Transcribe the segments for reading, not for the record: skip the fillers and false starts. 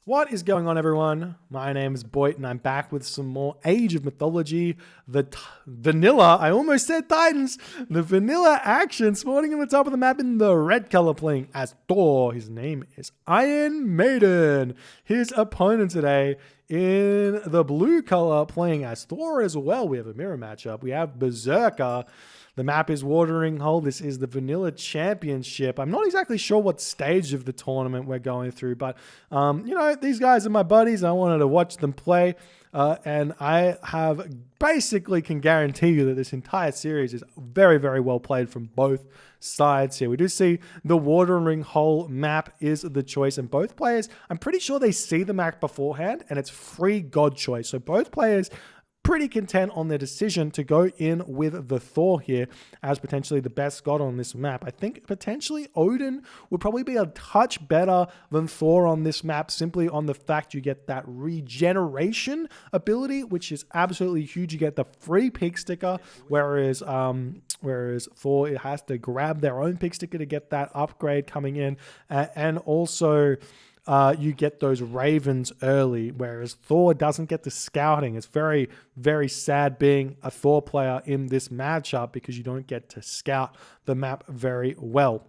What is going on, everyone? My name is Boyd, and I'm back with some more Age of Mythology, vanilla, I almost said Titans, the vanilla action spawning on the top of the map in the red color playing as Thor. His name is Iron Maiden. His opponent today in the blue color playing as Thor as well. We have a mirror matchup. We have Berserker. The map is Watering Hole. This is the Vanilla Championship. I'm not exactly sure what stage of the tournament we're going through, but, these guys are my buddies. I wanted to watch them play, and I have basically can guarantee you that this entire series is very, very well played from both sides here. We do see the Watering Hole map is the choice, and both players, I'm pretty sure they see the map beforehand, and it's free God choice. So both players pretty content on their decision to go in with the Thor here as potentially the best god on this map. I think potentially Odin would probably be a touch better than Thor on this map, simply on the fact you get that regeneration ability, which is absolutely huge. You get the free pig sticker, whereas Thor, it has to grab their own pig sticker to get that upgrade coming in, and also you get those ravens early, whereas Thor doesn't get the scouting. It's very, very sad being a Thor player in this matchup because you don't get to scout the map very well.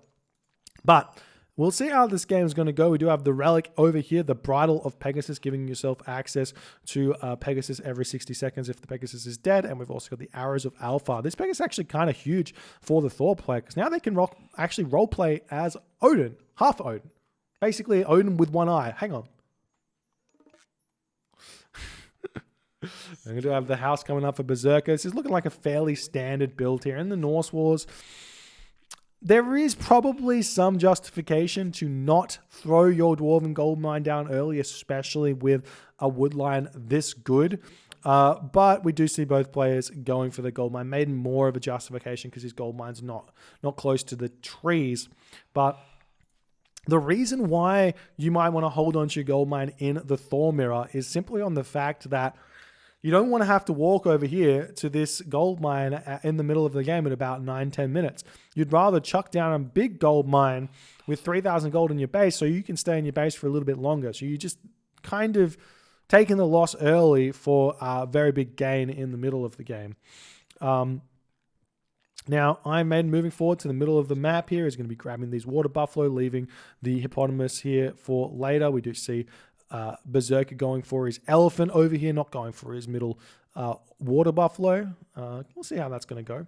But we'll see how this game is going to go. We do have the relic over here, the Bridle of Pegasus, giving yourself access to Pegasus every 60 seconds if the Pegasus is dead. And we've also got the Arrows of Alpha. This Pegasus is actually kind of huge for the Thor player because now they can actually roleplay as Odin, half Odin. Basically, Odin with one eye. Hang on. I'm going to have the house coming up for Berserker. This is looking like a fairly standard build here. In the Norse Wars, there is probably some justification to not throw your Dwarven Gold Mine down early, especially with a woodline this good. But we do see both players going for the Gold Mine. Maiden more of a justification because his Gold Mine's not close to the trees. But the reason why you might want to hold on to your gold mine in the Thor mirror is simply on the fact that you don't want to have to walk over here to this gold mine in the middle of the game in about 9-10 minutes. You'd rather chuck down a big gold mine with 3,000 gold in your base so you can stay in your base for a little bit longer. So you just kind of taking the loss early for a very big gain in the middle of the game. Now, Iron Maiden moving forward to the middle of the map here is going to be grabbing these water buffalo, leaving the hippopotamus here for later. We do see Berserker going for his elephant over here, not going for his middle water buffalo. We'll see how that's going to go.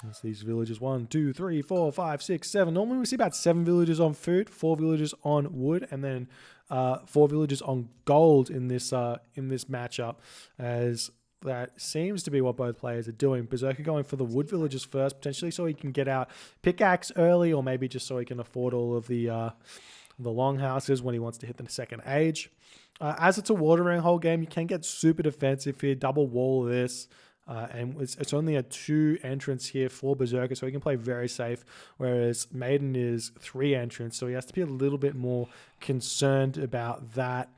That's these villagers, 1, 2, 3, 4, 5, 6, 7. Normally we see about 7 villagers on food, 4 villagers on wood, and then 4 villagers on gold in this matchup, as that seems to be what both players are doing. Berserker going for the wood villagers first, potentially so he can get out pickaxe early, or maybe just so he can afford all of the longhouses when he wants to hit the second age. As it's a Watering Hole game, you can get super defensive here, double wall this, and it's only a 2 entrance here for Berserker, so he can play very safe, whereas Maiden is 3 entrance, so he has to be a little bit more concerned about that.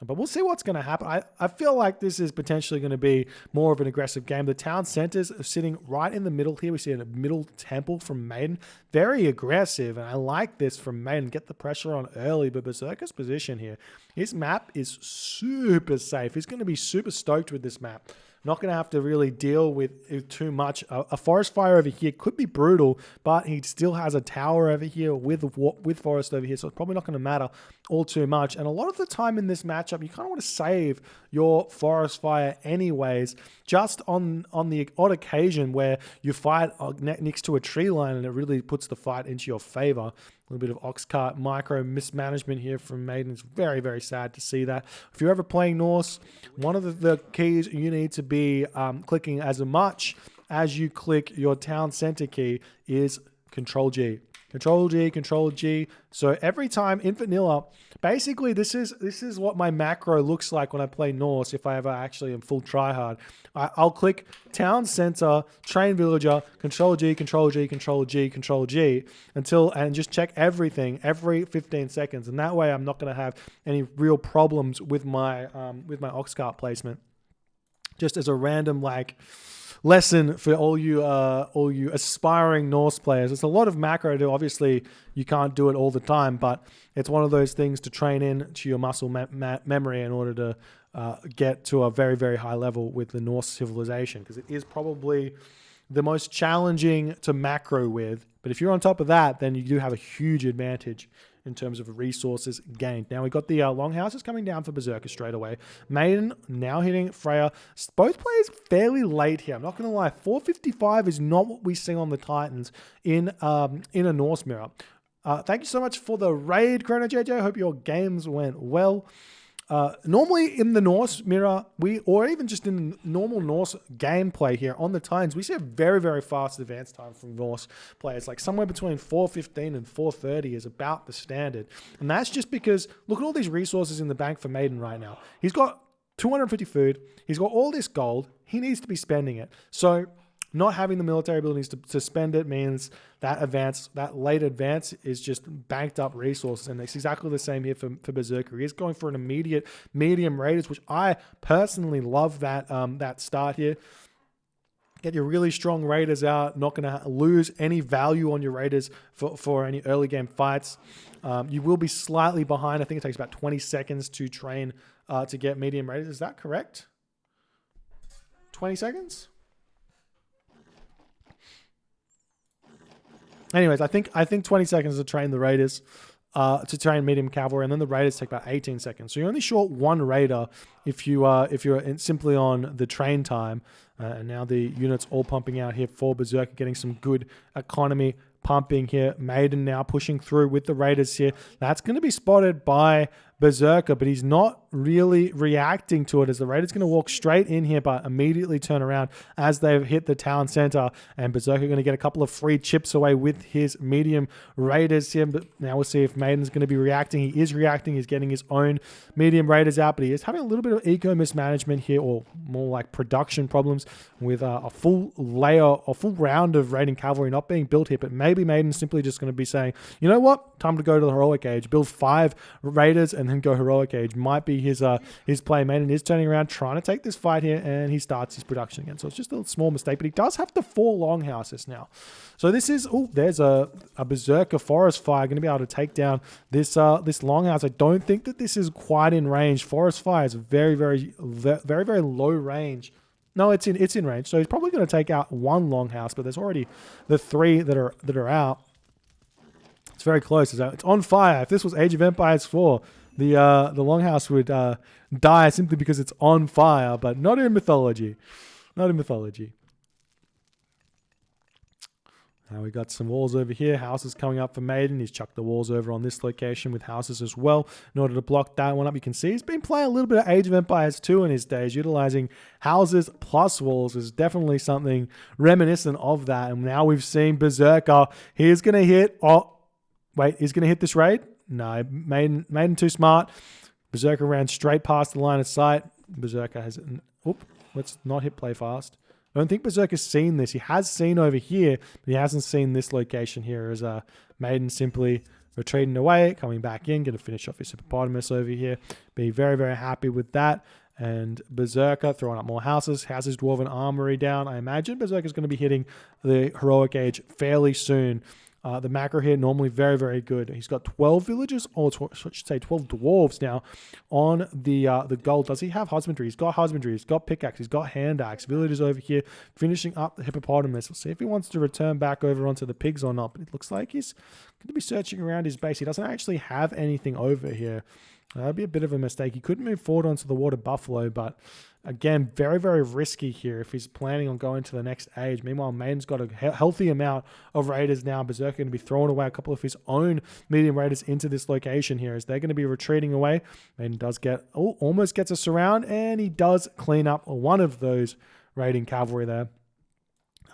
But we'll see what's going to happen. I feel like this is potentially going to be more of an aggressive game. The town centers are sitting right in the middle here. We see a middle temple from Maiden. Very aggressive, and I like this from Maiden. Get the pressure on early, but Berserker's position here. His map is super safe. He's going to be super stoked with this map. Not going to have to really deal with too much. A forest fire over here could be brutal, but he still has a tower over here with forest over here, so it's probably not going to matter all too much. And a lot of the time in this matchup, you kind of want to save your forest fire anyways, just on the odd occasion where you fight next to a tree line and it really puts the fight into your favor. A little bit of ox cart micro mismanagement here from Maiden. It's very, very sad to see that. If you're ever playing Norse, one of the keys you need to be clicking as much as you click your town center key is Control G. Control G, Control G. So every time in vanilla, basically this is what my macro looks like when I play Norse if I ever actually am full tryhard. I'll click Town Center, Train Villager, Control G, Control G, Control G, Control G, and just check everything every 15 seconds. And that way I'm not going to have any real problems with my ox cart placement. Just as a random lesson for all you aspiring Norse players. It's a lot of macro. Obviously, you can't do it all the time, but it's one of those things to train in to your muscle memory in order to get to a very, very high level with the Norse civilization, because it is probably the most challenging to macro with. But if you're on top of that, then you do have a huge advantage in terms of resources gained. Now we got the Longhouses coming down for Berserker straight away. Maiden now hitting Freya. Both players fairly late here. I'm not going to lie. 455 is not what we see on the Titans in a Norse mirror. Thank you so much for the raid, Chrono JJ. I hope your games went well. Normally in the Norse mirror, or even just in normal Norse gameplay here on the Titans, we see a very, very fast advance time from Norse players. Like somewhere between 4:15 and 4:30 is about the standard. And that's just because, look at all these resources in the bank for Maiden right now. He's got 250 food. He's got all this gold. He needs to be spending it. So not having the military abilities to spend it means that late advance is just banked up resources. And it's exactly the same here for Berserker. He is going for an immediate medium raiders, which I personally love that start here. Get your really strong raiders out, not going to lose any value on your raiders for any early game fights. You will be slightly behind. I think it takes about 20 seconds to train to get medium raiders. Is that correct? 20 seconds? Anyways, I think 20 seconds to train the raiders, to train medium cavalry, and then the raiders take about 18 seconds. So you're only short one raider if you're simply on the train time. And now the units all pumping out here for Berserker, getting some good economy pumping here. Maiden now pushing through with the raiders here. That's going to be spotted by Berserker, but he's not really reacting to it, as the raiders going to walk straight in here but immediately turn around as they've hit the town center, and Berserker going to get a couple of free chips away with his medium raiders here. But now we'll see if Maiden's going to be reacting. He is reacting. He's getting his own medium raiders out, but he is having a little bit of eco mismanagement here, or more like production problems, with a full round of raiding cavalry not being built here. But maybe Maiden's simply just going to be saying, you know what, time to go to the heroic age, build 5 raiders and then go heroic age. Might be his play. Maiden is turning around, trying to take this fight here, and he starts his production again. So it's just a small mistake, but he does have the 4 longhouses now. So this is, there's a Berserker forest fire going to be able to take down this longhouse. I don't think that this is quite in range. Forest fire is very, very, very, very low range. No, it's in range. So he's probably going to take out 1 longhouse, but there's already the 3 that are out. It's very close. It's on fire. If this was Age of Empires 4, the longhouse would die simply because it's on fire, but not in mythology. Not in mythology. Now we got some walls over here. Houses coming up for Maiden. He's chucked the walls over on this location with houses as well in order to block that one up. You can see he's been playing a little bit of Age of Empires 2 in his days. Utilizing houses plus walls is definitely something reminiscent of that. And now we've seen Berserker. He's going to hit... he's going to hit this raid? No, Maiden too smart. Berserker ran straight past the line of sight. Berserker has... let's not hit play fast. I don't think Berserker's seen this. He has seen over here, but he hasn't seen this location here, as Maiden simply retreating away, coming back in, going to finish off his hippopotamus over here. Be very, very happy with that. And Berserker throwing up more houses, has his dwarven armory down. I imagine Berserker's going to be hitting the heroic age fairly soon. The macro here, normally very, very good. He's got 12 villagers, or I should say 12 dwarves now on the gold. Does he have husbandry? He's got husbandry. He's got pickaxe. He's got hand axe. Villagers over here finishing up the hippopotamus. We'll see if he wants to return back over onto the pigs or not. But it looks like he's going to be searching around his base. He doesn't actually have anything over here. That'd be a bit of a mistake. He could move forward onto the water buffalo, but again, very, very risky here if he's planning on going to the next age. Meanwhile, Maiden's got a healthy amount of raiders now. Berserker going to be throwing away a couple of his own medium raiders into this location here, as they're going to be retreating away. Maiden does almost gets a surround, and he does clean up one of those raiding cavalry there.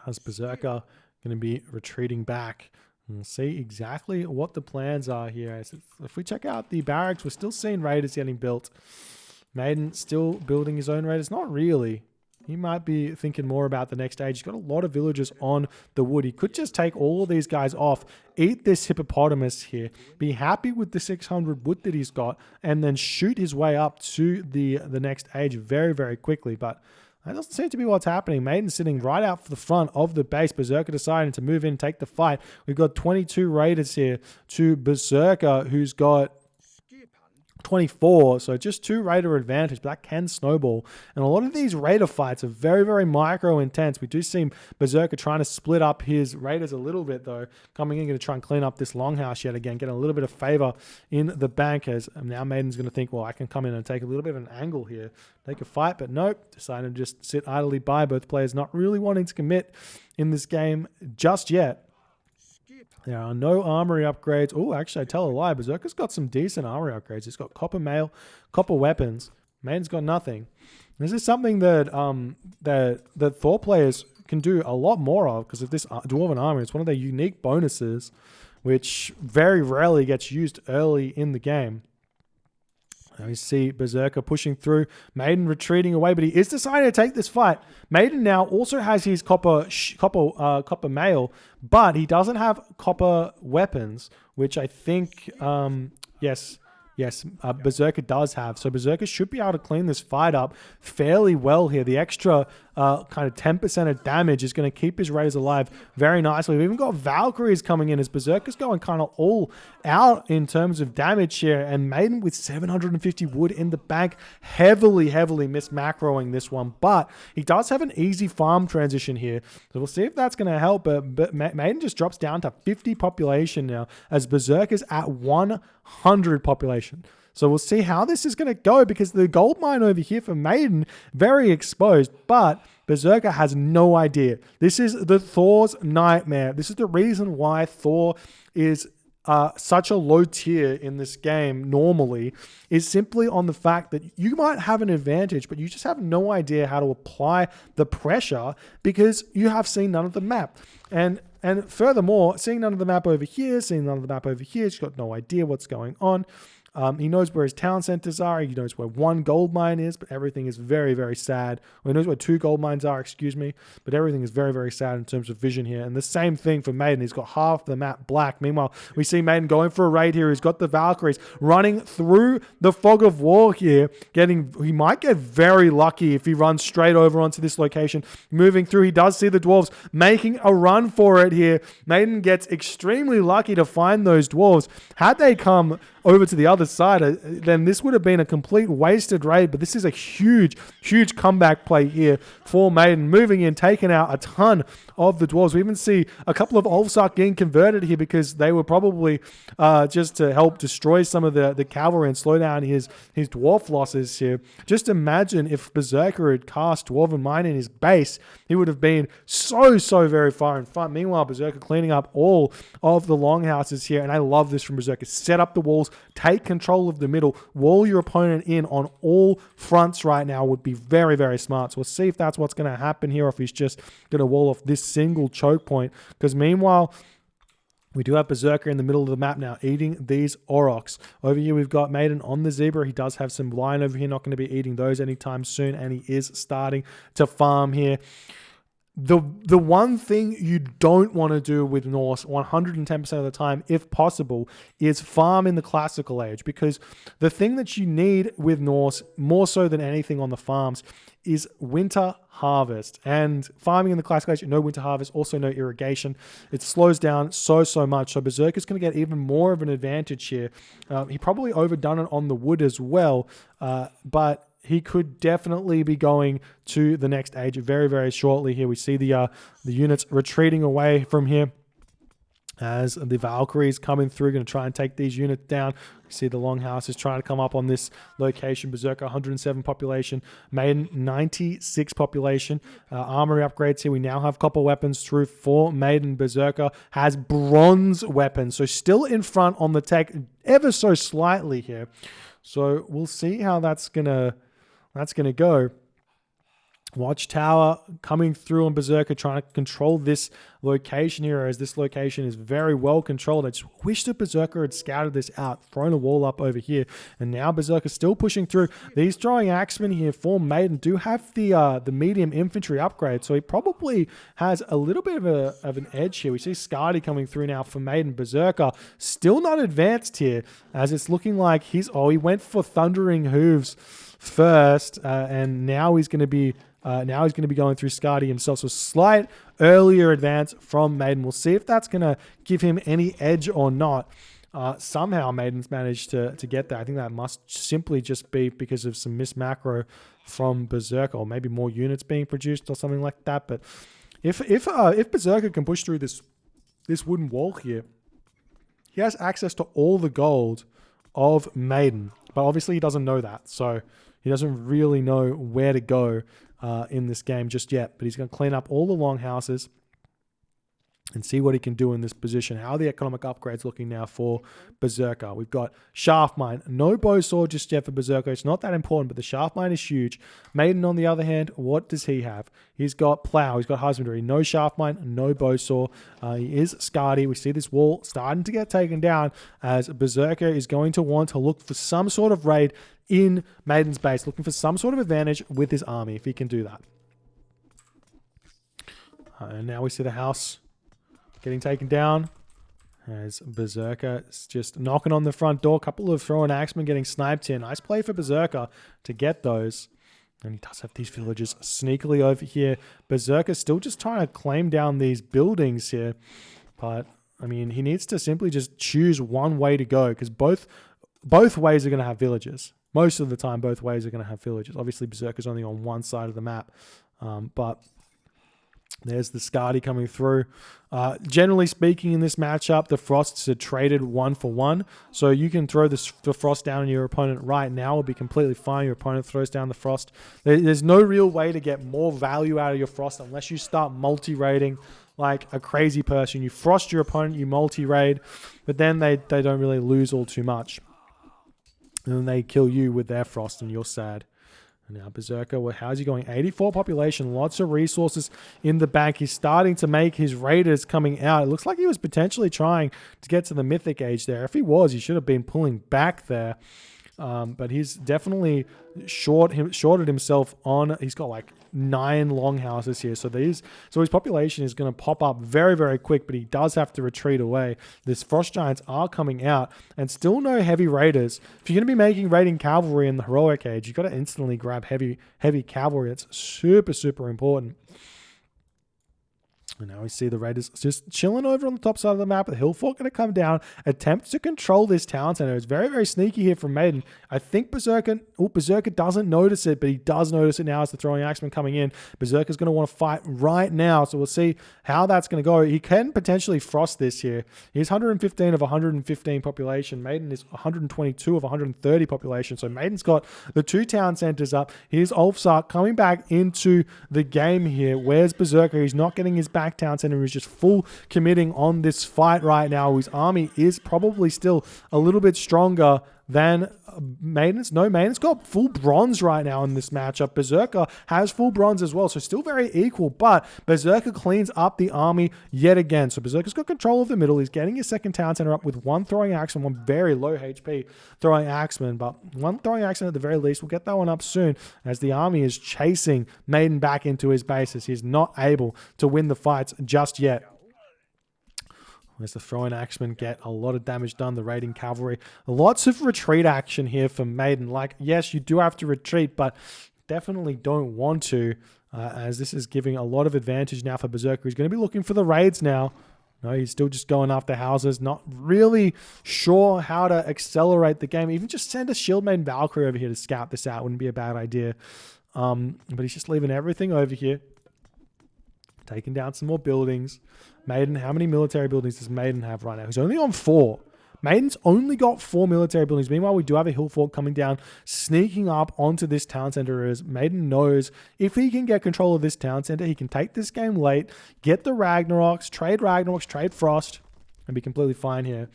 As Berserker going to be retreating back. We'll see exactly what the plans are here. If we check out the barracks, we're still seeing raiders getting built. Maiden still building his own raiders. Not really. He might be thinking more about the next age. He's got a lot of villagers on the wood. He could just take all of these guys off, eat this hippopotamus here, be happy with the 600 wood that he's got, and then shoot his way up to the next age very, very quickly. But That doesn't seem to be what's happening. Maiden sitting right out for the front of the base. Berserker deciding to move in, take the fight. We've got 22 Raiders here to Berserker, who's got 24, so just 2 Raider advantage, but that can snowball. And a lot of these Raider fights are very, very micro intense. We do see Berserker trying to split up his Raiders a little bit, though. Coming in, going to try and clean up this longhouse yet again, getting a little bit of favor in the bank, as now Maiden's going to think, well, I can come in and take a little bit of an angle here, take a fight, but nope, decided to just sit idly by. Both players not really wanting to commit in this game just yet. There are no armory upgrades. Oh, actually, I tell a lie. Berserker's got some decent armory upgrades. He's got copper mail, copper weapons. Maiden's got nothing. This is something that that Thor players can do a lot more of, because of this Dwarven armory. It's one of their unique bonuses, which very rarely gets used early in the game. Now we see Berserker pushing through, Maiden retreating away, but he is deciding to take this fight. Maiden now also has his copper mail, but he doesn't have copper weapons, which I think, Berserker does have. So Berserker should be able to clean this fight up fairly well here. The extra kind of 10% of damage is going to keep his Raiders alive very nicely. We've even got Valkyries coming in as Berserker's going kind of all out in terms of damage here. And Maiden with 750 wood in the bank, heavily miss-macroing this one. But he does have an easy farm transition here. So we'll see if that's going to help. But Maiden just drops down to 50 population now as Berserker's at 100 population. So we'll see how this is going to go, because the gold mine over here for Maiden, very exposed, but Berserker has no idea. This is the Thor's nightmare. This is the reason why Thor is such a low tier in this game normally, is simply on the fact that you might have an advantage, but you just have no idea how to apply the pressure because you have seen none of the map. And furthermore, seeing none of the map over here, seeing none of the map over here, he's got no idea what's going on. He knows where his town centers are. He knows where 1 gold mine is, but everything is very, very sad. Well, he knows where 2 gold mines are, but everything is very, very sad in terms of vision here. And the same thing for Maiden. He's got half the map black. Meanwhile, we see Maiden going for a raid here. He's got the Valkyries running through the fog of war here. He might get very lucky if he runs straight over onto this location. Moving through, he does see the dwarves making a run for it here. Maiden gets extremely lucky to find those dwarves. Had they come over to the other side, then this would have been a complete wasted raid. But this is a huge comeback play here for Maiden, moving in, taking out a ton of the dwarves. We even see a couple of Ulfsark getting converted here because they were probably just to help destroy some of the cavalry and slow down his dwarf losses here. Just imagine if Berserker had cast Dwarven Mine in his base, he would have been so very far in front. Meanwhile, Berserker cleaning up all of the longhouses here, and I love this from Berserker. Set up the walls, take control of the middle, wall your opponent in on all fronts right now would be very, very smart. So we'll see if that's what's going to happen here, or if he's just going to wall off this single choke point. Because meanwhile, we do have Berserker in the middle of the map now, eating these Aurochs. Over here, we've got Maiden on the Zebra. He does have some lion over here, not going to be eating those anytime soon, and he is starting to farm here. The one thing you don't want to do with Norse 110% of the time, if possible, is farm in the classical age, because the thing that you need with Norse, more so than anything on the farms, is winter harvest. And farming in the classical age, no winter harvest, also no irrigation. It slows down so much. So Berserker's going to get even more of an advantage here. He probably overdone it on the wood as well, but he could definitely be going to the next age very, very shortly here. We see the units retreating away from here as the Valkyries coming through, going to try and take these units down. We see the Longhouse is trying to come up on this location. Berserker 107 population, Maiden 96 population. Armory upgrades here. We now have copper weapons through for Maiden. Berserker has bronze weapons, so still in front on the tech ever so slightly here. So we'll see how that's gonna go. Watchtower coming through on Berserker, trying to control this location here, as this location is very well controlled. I just wish the Berserker had scouted this out, thrown a wall up over here, and now Berserker still pushing through. These throwing axemen here for Maiden do have the medium infantry upgrade, so he probably has a little bit of an edge here. We see Skadi coming through now for Maiden. Berserker still not advanced here, as it's looking like he went for Thundering Hooves first, and now he's going to be going through Skadi himself. So slight earlier advance from Maiden. We'll see if that's going to give him any edge or not. Somehow Maiden's managed to get that. I think that must simply just be because of some missed macro from Berserker, or maybe more units being produced or something like that. But if Berserker can push through this wooden wall here, he has access to all the gold of Maiden. But obviously he doesn't know that, so he doesn't really know where to go in this game just yet. But he's going to clean up all the longhouses and see what he can do in this position. How are the economic upgrades looking now for Berserker? We've got Shaft Mine. No bow sword just yet for Berserker. It's not that important, but the Shaft Mine is huge. Maiden, on the other hand, what does he have? He's got Plow. He's got Husbandry. No Shaft Mine, no bow saw. He is Skadi. We see this wall starting to get taken down, as Berserker is going to want to look for some sort of raid in Maiden's base, looking for some sort of advantage with his army, if he can do that. And now we see the house getting taken down, as Berserker is just knocking on the front door. A couple of throwing axemen getting sniped here. Nice play for Berserker to get those. And he does have these villagers sneakily over here. Berserker still just trying to claim down these buildings here. But, I mean, he needs to simply just choose one way to go, because both ways are going to have villagers. Most of the time, both ways are going to have villagers. Obviously, Berserker's only on one side of the map. But there's the Skadi coming through. Generally speaking, in this matchup, the Frosts are traded 1 for 1. So you can throw the Frost down on your opponent right now. It'll be completely fine. Your opponent throws down the Frost. There's no real way to get more value out of your Frost unless you start multi-raiding like a crazy person. You Frost your opponent, you multi-raid, but then they don't really lose all too much. And then they kill you with their Frost and you're sad. Now Berserker, well, how's he going? 84 population, lots of resources in the bank. He's starting to make his raiders coming out. It looks like he was potentially trying to get to the Mythic age there. If he was, he should have been pulling back there. But he's definitely shorted himself on. He's got like 9 longhouses here. So his population is going to pop up very, very quick, but he does have to retreat away. This Frost Giants are coming out, and still no heavy raiders. If you're going to be making raiding cavalry in the heroic age, you've got to instantly grab heavy cavalry. It's super, super important. And now we see the Raiders just chilling over on the top side of the map. The hill fort going to come down, attempt to control this town center. It's very, very sneaky here from Maiden. I think Berserker doesn't notice it, but he does notice it now as the throwing axeman coming in. Berserker's going to want to fight right now, so we'll see how that's going to go. He can potentially Frost this here. He's 115 of 115 population. Maiden is 122 of 130 population, so Maiden's got the 2 town centers up. Here's Ulfsar coming back into the game here. Where's Berserker? He's not getting his back town center. He's just full committing on this fight right now. His army is probably still a little bit stronger than Maiden's. No, Maiden's got full bronze right now in this matchup. Berserker has full bronze as well, so still very equal, but Berserker cleans up the army yet again. So Berserker's got control of the middle. He's getting his second town center up with 1 throwing axeman, 1 very low HP throwing axeman, but 1 throwing axeman at the very least. We'll get that one up soon, as the army is chasing Maiden back into his bases. He's not able to win the fights just yet. As the throwing axemen get a lot of damage done, the raiding cavalry. Lots of retreat action here for Maiden. Like, yes, you do have to retreat, but definitely don't want to, as this is giving a lot of advantage now for Berserker. He's going to be looking for the raids now. No, he's still just going after houses, not really sure how to accelerate the game. Even just send a Shield Maiden Valkyrie over here to scout this out wouldn't be a bad idea. But he's just leaving everything over here. Taking down some more buildings. Maiden, how many military buildings does Maiden have right now? He's only on 4. Maiden's only got 4 military buildings. Meanwhile, we do have a hill fort coming down, sneaking up onto this town center, as Maiden knows if he can get control of this town center, he can take this game late, get the Ragnaroks, trade Frost, and be completely fine here.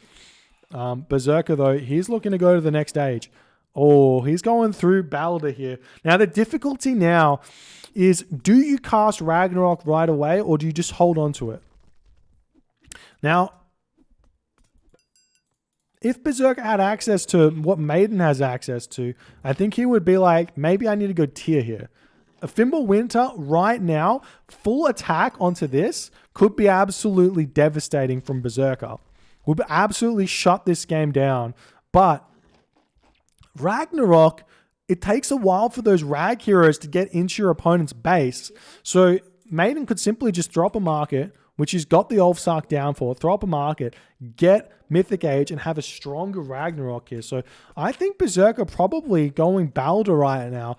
Berserker, though, he's looking to go to the next stage. Oh, he's going through Balder here. Now, the difficulty now is, do you cast Ragnarok right away, or do you just hold on to it? Now, if Berserker had access to what Maiden has access to, I think he would be like, maybe I need to go tier here. A Fimbulwinter right now, full attack onto this could be absolutely devastating from Berserker. Would absolutely shut this game down. But Ragnarok, it takes a while for those Rag heroes to get into your opponent's base. So Maiden could simply just throw up a market, which he's got the Ulfsark down for, throw up a market, get Mythic Age, and have a stronger Ragnarok here. So I think Berserker probably going Balder right now.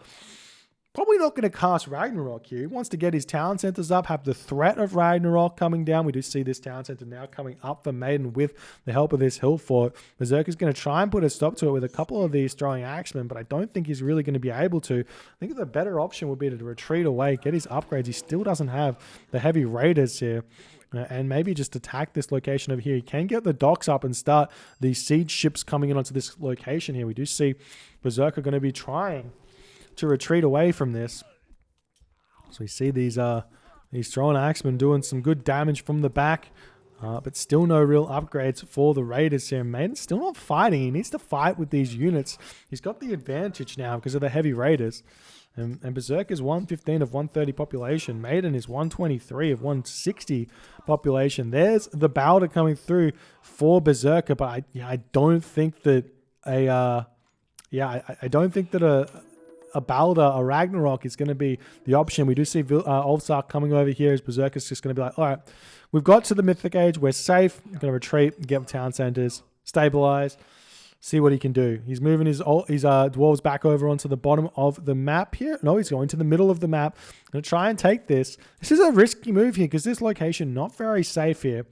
Probably not going to cast Ragnarok here. He wants to get his town centers up, have the threat of Ragnarok coming down. We do see this town center now coming up for Maiden with the help of this hill fort. Berserker's going to try and put a stop to it with a couple of these throwing axemen, but I don't think he's really going to be able to. I think the better option would be to retreat away, get his upgrades. He still doesn't have the heavy raiders here. And maybe just attack this location over here. He can get the docks up and start the siege ships coming in onto this location here. We do see Berserker going to be trying to retreat away from this. So we see these throwing axemen doing some good damage from the back, but still no real upgrades for the raiders here. Maiden's still not fighting. He needs to fight with these units. He's got the advantage now because of the heavy raiders. And Berserk is 115 of 130 population. Maiden is 123 of 160 population. There's the Balder coming through for Berserker, but I don't think that I don't think that a Balder, a Ragnarok is going to be the option. We do see Ulfsark coming over here as Berserker's just going to be like, all right, we've got to the Mythic Age. We're safe. We're going to retreat, get town centers, stabilize, see what he can do. He's moving his dwarves back over onto the bottom of the map here. No, he's going to the middle of the map. Going to try and take this. This is a risky move here because this location not very safe here.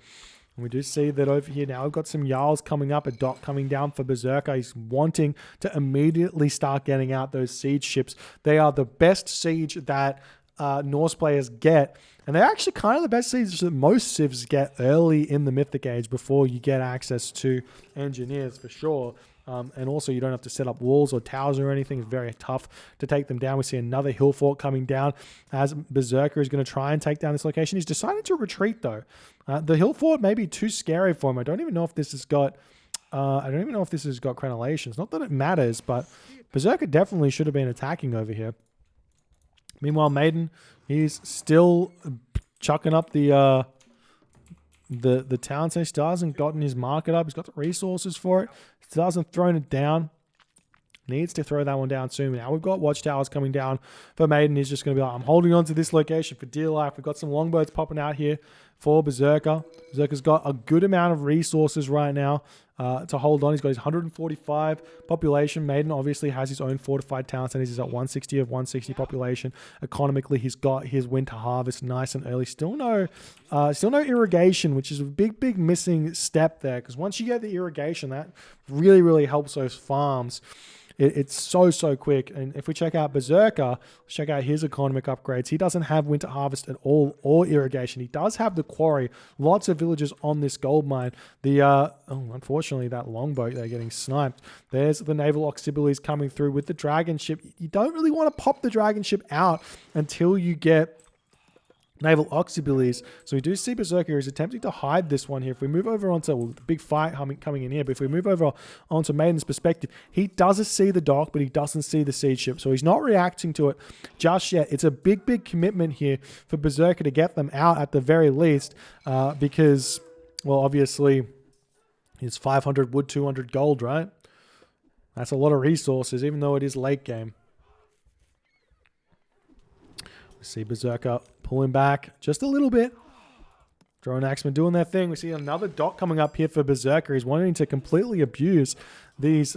And we do see that over here now we've got some Jarls coming up, a dock coming down for Berserker. He's wanting to immediately start getting out those siege ships. They are the best siege that Norse players get. And they're actually kind of the best siege that most civs get early in the Mythic Age before you get access to engineers for sure. And also you don't have to set up walls or towers or anything. It's very tough to take them down. We see another hill fort coming down as Berserker is going to try and take down this location. He's decided to retreat though. The hill fort may be too scary for him. I don't even know if this has got crenellations. Not that it matters, but Berserker definitely should have been attacking over here. Meanwhile, Maiden, he's still chucking up the town. So he still hasn't gotten his market up. He's got the resources for it. Still hasn't thrown it down. Needs to throw that one down soon. Now we've got watchtowers coming down for Maiden. He's just going to be like, I'm holding on to this location for dear life. We've got some longboats popping out here for Berserker. Berserker's got a good amount of resources right now to hold on. He's got his 145 population. Maiden obviously has his own fortified town centers. He's at 160 of 160 population. Economically, he's got his winter harvest nice and early. Still no irrigation, which is a big missing step there. Because once you get the irrigation, that really helps those farms. It's so quick. And if we check out Berserker, check out his economic upgrades. He doesn't have winter harvest at all or irrigation. He does have the quarry. Lots of villagers on this gold mine. Unfortunately, that longboat, they're getting sniped. There's the naval auxiliaries coming through with the dragon ship. You don't really want to pop the dragon ship out until you get naval auxiliaries. So we do see Berserker is attempting to hide this one here. If we move over onto the big fight coming in here, but if we move over onto Maiden's perspective, he does see the dock, but he doesn't see the siege ship. So he's not reacting to it just yet. It's a big commitment here for Berserker to get them out at the very least, because, well, obviously it's 500 wood, 200 gold, right? That's a lot of resources, even though it is late game. We see Berserker pulling back just a little bit. Drone Axemen doing their thing. We see another dock coming up here for Berserker. He's wanting to completely abuse these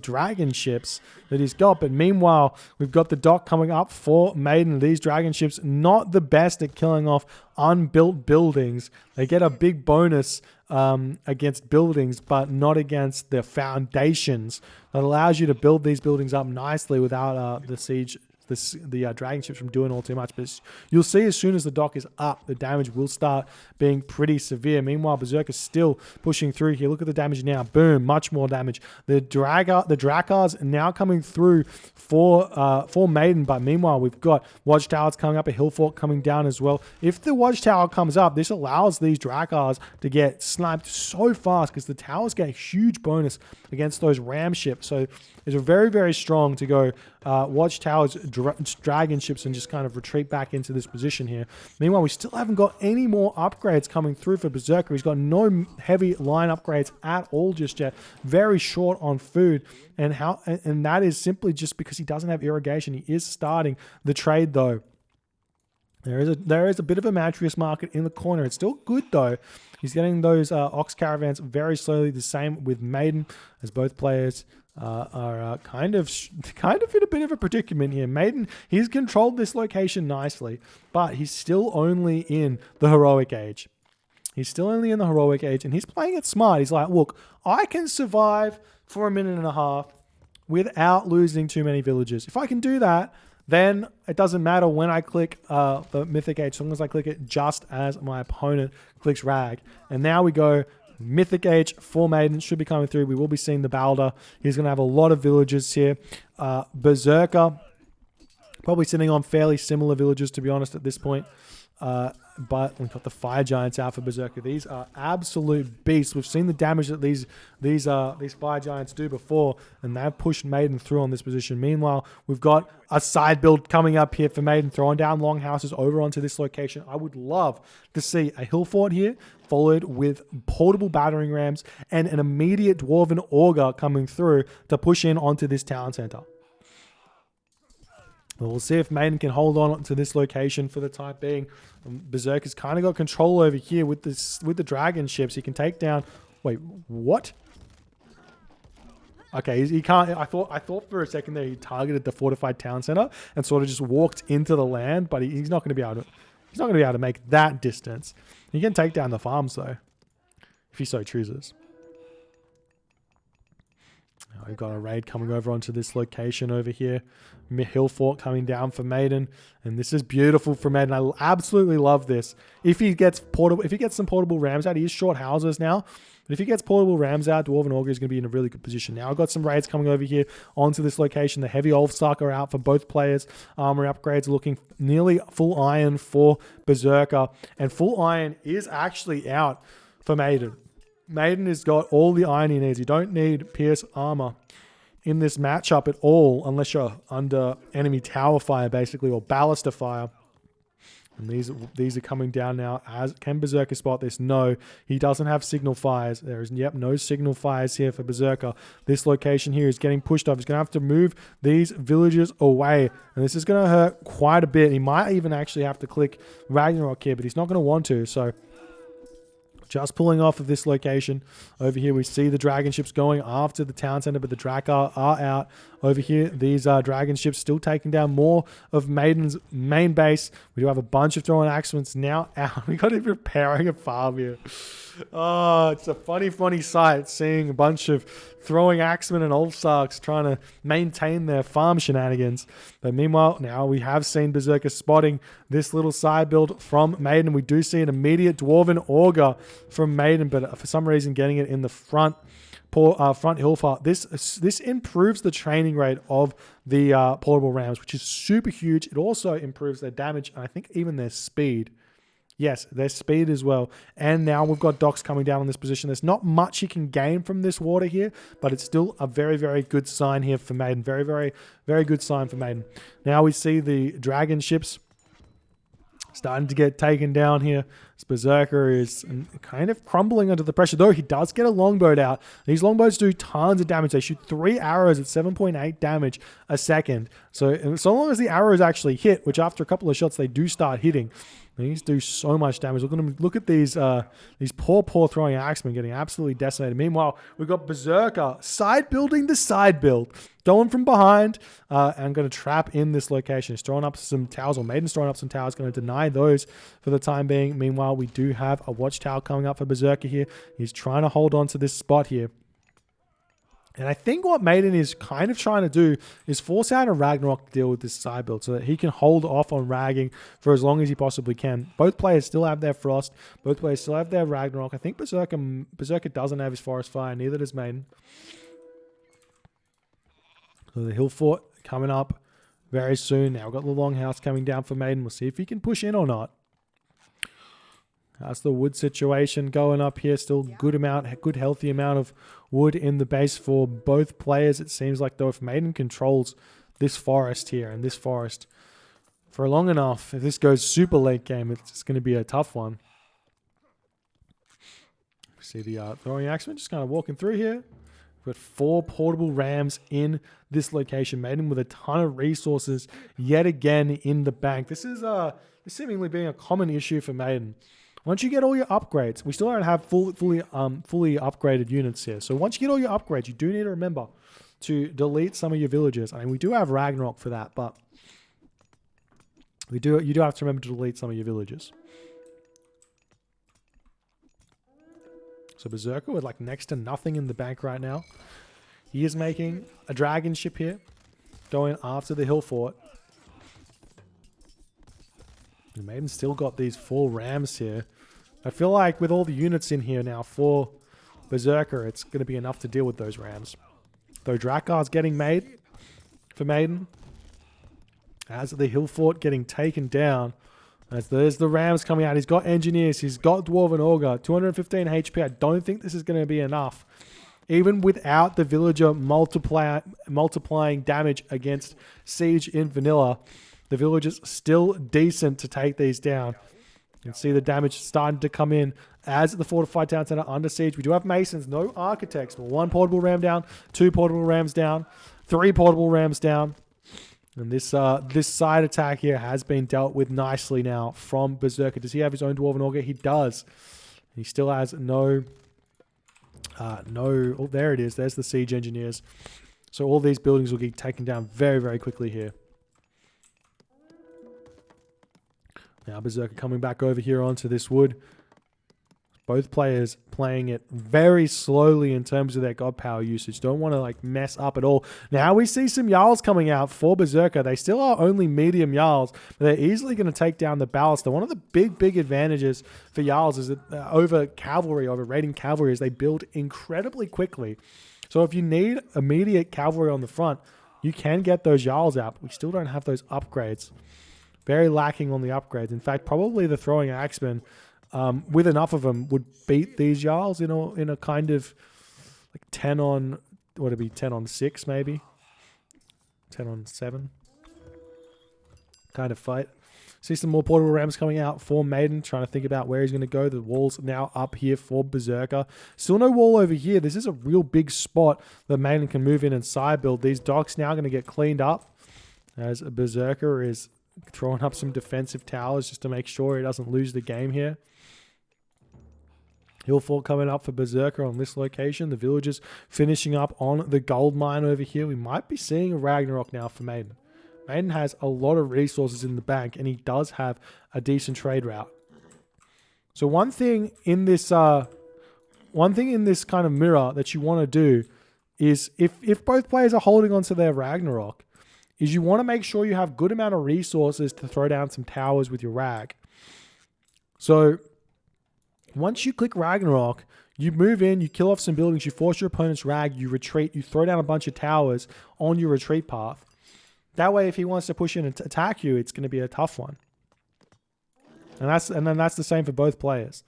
dragon ships that he's got. But meanwhile, we've got the dock coming up for Maiden. These dragon ships, not the best at killing off unbuilt buildings. They get a big bonus against buildings, but not against the foundations. That allows you to build these buildings up nicely without the siege the dragon ships from doing all too much. But you'll see as soon as the dock is up, the damage will start being pretty severe. Meanwhile, Berserker is still pushing through here. Look at the damage now. Boom, much more damage. The Drakars now coming through for Maiden, but meanwhile we've got Watchtowers coming up, a hill fort coming down as well. If the Watchtower comes up, this allows these Drakars to get sniped so fast because the towers get a huge bonus against those ram ships. So it's very, very strong to go Watchtowers, dragon ships, and just kind of retreat back into this position here. Meanwhile, we still haven't got any more upgrades coming through for Berserker. He's got no heavy line upgrades at all just yet. Very short on food, and that is simply just because he doesn't have irrigation. He is starting the trade though. There is a bit of a Matrius market in the corner. It's still good though. He's getting those ox caravans very slowly. The same with Maiden, as both players are kind of in a bit of a predicament here. Maiden, he's controlled this location nicely, but he's still only in the heroic age. He's still only in the heroic age, and he's playing it smart. He's like, look, I can survive for a minute and a half without losing too many villagers. If I can do that, then it doesn't matter when I click the Mythic Age, as long as I click it just as my opponent clicks Rag. And now we go Mythic Age for Maiden, should be coming through. We will be seeing the Balder. He's going to have a lot of villagers here. Berserker, probably sitting on fairly similar villagers, to be honest, at this point. But we've got the Fire Giants out for Berserker. These are absolute beasts. We've seen the damage that these Fire Giants do before, and they've pushed Maiden through on this position. Meanwhile, we've got a side build coming up here for Maiden, throwing down longhouses over onto this location. I would love to see a hill fort here, followed with portable battering rams and an immediate Dwarven Augur coming through to push in onto this town center. We'll see if Maiden can hold on to this location for the time being. Berserker's kind of got control over here with the dragon ships. He can take down... Wait, what? Okay, he can't... I thought for a second there he targeted the fortified town center and sort of just walked into the land, but he's not going to be able to... He's not going to be able to make that distance. He can take down the farms though, if he so chooses. We've got a raid coming over onto this location over here. Hill fort coming down for Maiden, and this is beautiful for Maiden. I absolutely love this. If he gets some portable rams out, he is short houses now. But if he gets portable rams out, Dwarven Augur is going to be in a really good position. Now I've got some raids coming over here onto this location. The heavy Ulfsark are out for both players. Armor upgrades looking nearly full iron for Berserker, and full iron is actually out for Maiden. Maiden has got all the iron he needs. You don't need pierce armor in this matchup at all unless you're under enemy tower fire, basically, or ballista fire. And these are coming down now. Can Berserker spot this? No, he doesn't have signal fires. There is, no signal fires here for Berserker. This location here is getting pushed off. He's going to have to move these villagers away, and this is going to hurt quite a bit. He might even actually have to click Ragnarok here, but he's not going to want to, so... Just pulling off of this location. Over here we see the dragon ships going after the town center, but the Drakar are out. Over here, these dragon ships still taking down more of Maiden's main base. We do have a bunch of throwing axements now out. We got him repairing a farm here. Oh, it's a funny sight seeing a bunch of throwing axemen and Ulfsarks trying to maintain their farm shenanigans. But meanwhile, now we have seen Berserker spotting this little side build from Maiden. We do see an immediate Dwarven Augur from Maiden, but for some reason getting it in the front hill fort. This improves the training rate of the portable rams, which is super huge. It also improves their damage, and I think even their speed. Yes, their speed as well. And now we've got docks coming down on this position. There's not much you can gain from this water here, but it's still a very, very good sign here for Maiden. Very, very, very good sign for Maiden. Now we see the dragon ships starting to get taken down here. This Berserker is kind of crumbling under the pressure, though he does get a longbow out. These longbows do tons of damage. They shoot 3 arrows at 7.8 damage a second. So long as the arrows actually hit, which after a couple of shots they do start hitting, these do so much damage. Look at these poor throwing axemen getting absolutely decimated. Meanwhile, we've got Berserker side building the side build, going from behind and going to trap in this location. He's throwing up some towers, or Maiden's throwing up some towers, going to deny those for the time being. Meanwhile, we do have a watchtower coming up for Berserker here. He's trying to hold on to this spot here. And I think what Maiden is kind of trying to do is force out a Ragnarok to deal with this side build so that he can hold off on ragging for as long as he possibly can. Both players still have their Frost. Both players still have their Ragnarok. I think Berserker doesn't have his Forest Fire. Neither does Maiden. So the Hill Fort coming up very soon. Now we've got the Longhouse coming down for Maiden. We'll see if he can push in or not. That's the wood situation going up here. Still good healthy amount of wood in the base for both players. It seems like, though, if Maiden controls this forest here and this forest for long enough, if this goes super late game, it's going to be a tough one. See the throwing axeman just kind of walking through here. We've got 4 portable rams in this location. Maiden with a ton of resources yet again in the bank. This is seemingly being a common issue for Maiden. Once you get all your upgrades, we still don't have fully upgraded units here. So once you get all your upgrades, you do need to remember to delete some of your villages. I mean, we do have Ragnarok for that, but you do have to remember to delete some of your villages. So Berserker with like next to nothing in the bank right now. He is making a dragon ship here, going after the Hill Fort. The Maiden's still got these 4 rams here. I feel like with all the units in here now for Berserker, it's going to be enough to deal with those rams. Though Drakar's getting made for Maiden. As the Hill Fort getting taken down. As there's the rams coming out. He's got engineers. He's got Dwarven Augur. 215 HP. I don't think this is going to be enough. Even without the villager multiplying damage against Siege in vanilla, the villager's still decent to take these down. You can see the damage starting to come in as the fortified town center under siege. We do have masons, no architects, but 1 portable ram down, 2 portable rams down, 3 portable rams down. And this side attack here has been dealt with nicely now from Berserker. Does he have his own Dwarven Augur? He does. He still has no... Oh, there it is. There's the siege engineers. So all these buildings will get taken down very, very quickly here. Now Berserker coming back over here onto this wood. Both players playing it very slowly in terms of their god power usage. Don't want to like mess up at all. Now we see some Jarls coming out for Berserker. They still are only medium Jarls, but they're easily going to take down the ballista. One of the big advantages for Jarls is that over cavalry, over raiding cavalry, is they build incredibly quickly. So if you need immediate cavalry on the front, you can get those Jarls out, but we still don't have those upgrades. Very lacking on the upgrades. In fact, probably the throwing axemen, with enough of them, would beat these Jarls in a kind of like 10 on, what would it be, 10 on 6 maybe? 10 on 7 kind of fight. See some more portable rams coming out for Maiden, trying to think about where he's going to go. The wall's now up here for Berserker. Still no wall over here. This is a real big spot that Maiden can move in and side build. These docks now going to get cleaned up as Berserker is throwing up some defensive towers just to make sure he doesn't lose the game here. Hill Fort coming up for Berserker on this location. The villagers finishing up on the gold mine over here. We might be seeing a Ragnarok now for Maiden. Maiden has a lot of resources in the bank, and he does have a decent trade route. So one thing in this kind of mirror that you want to do is if both players are holding on to their Ragnarok, is you want to make sure you have good amount of resources to throw down some towers with your Rag. So once you click Ragnarok, you move in, you kill off some buildings, you force your opponent's Rag, you retreat, you throw down a bunch of towers on your retreat path. That way, if he wants to push in and attack you, it's going to be a tough one. And then that's the same for both players.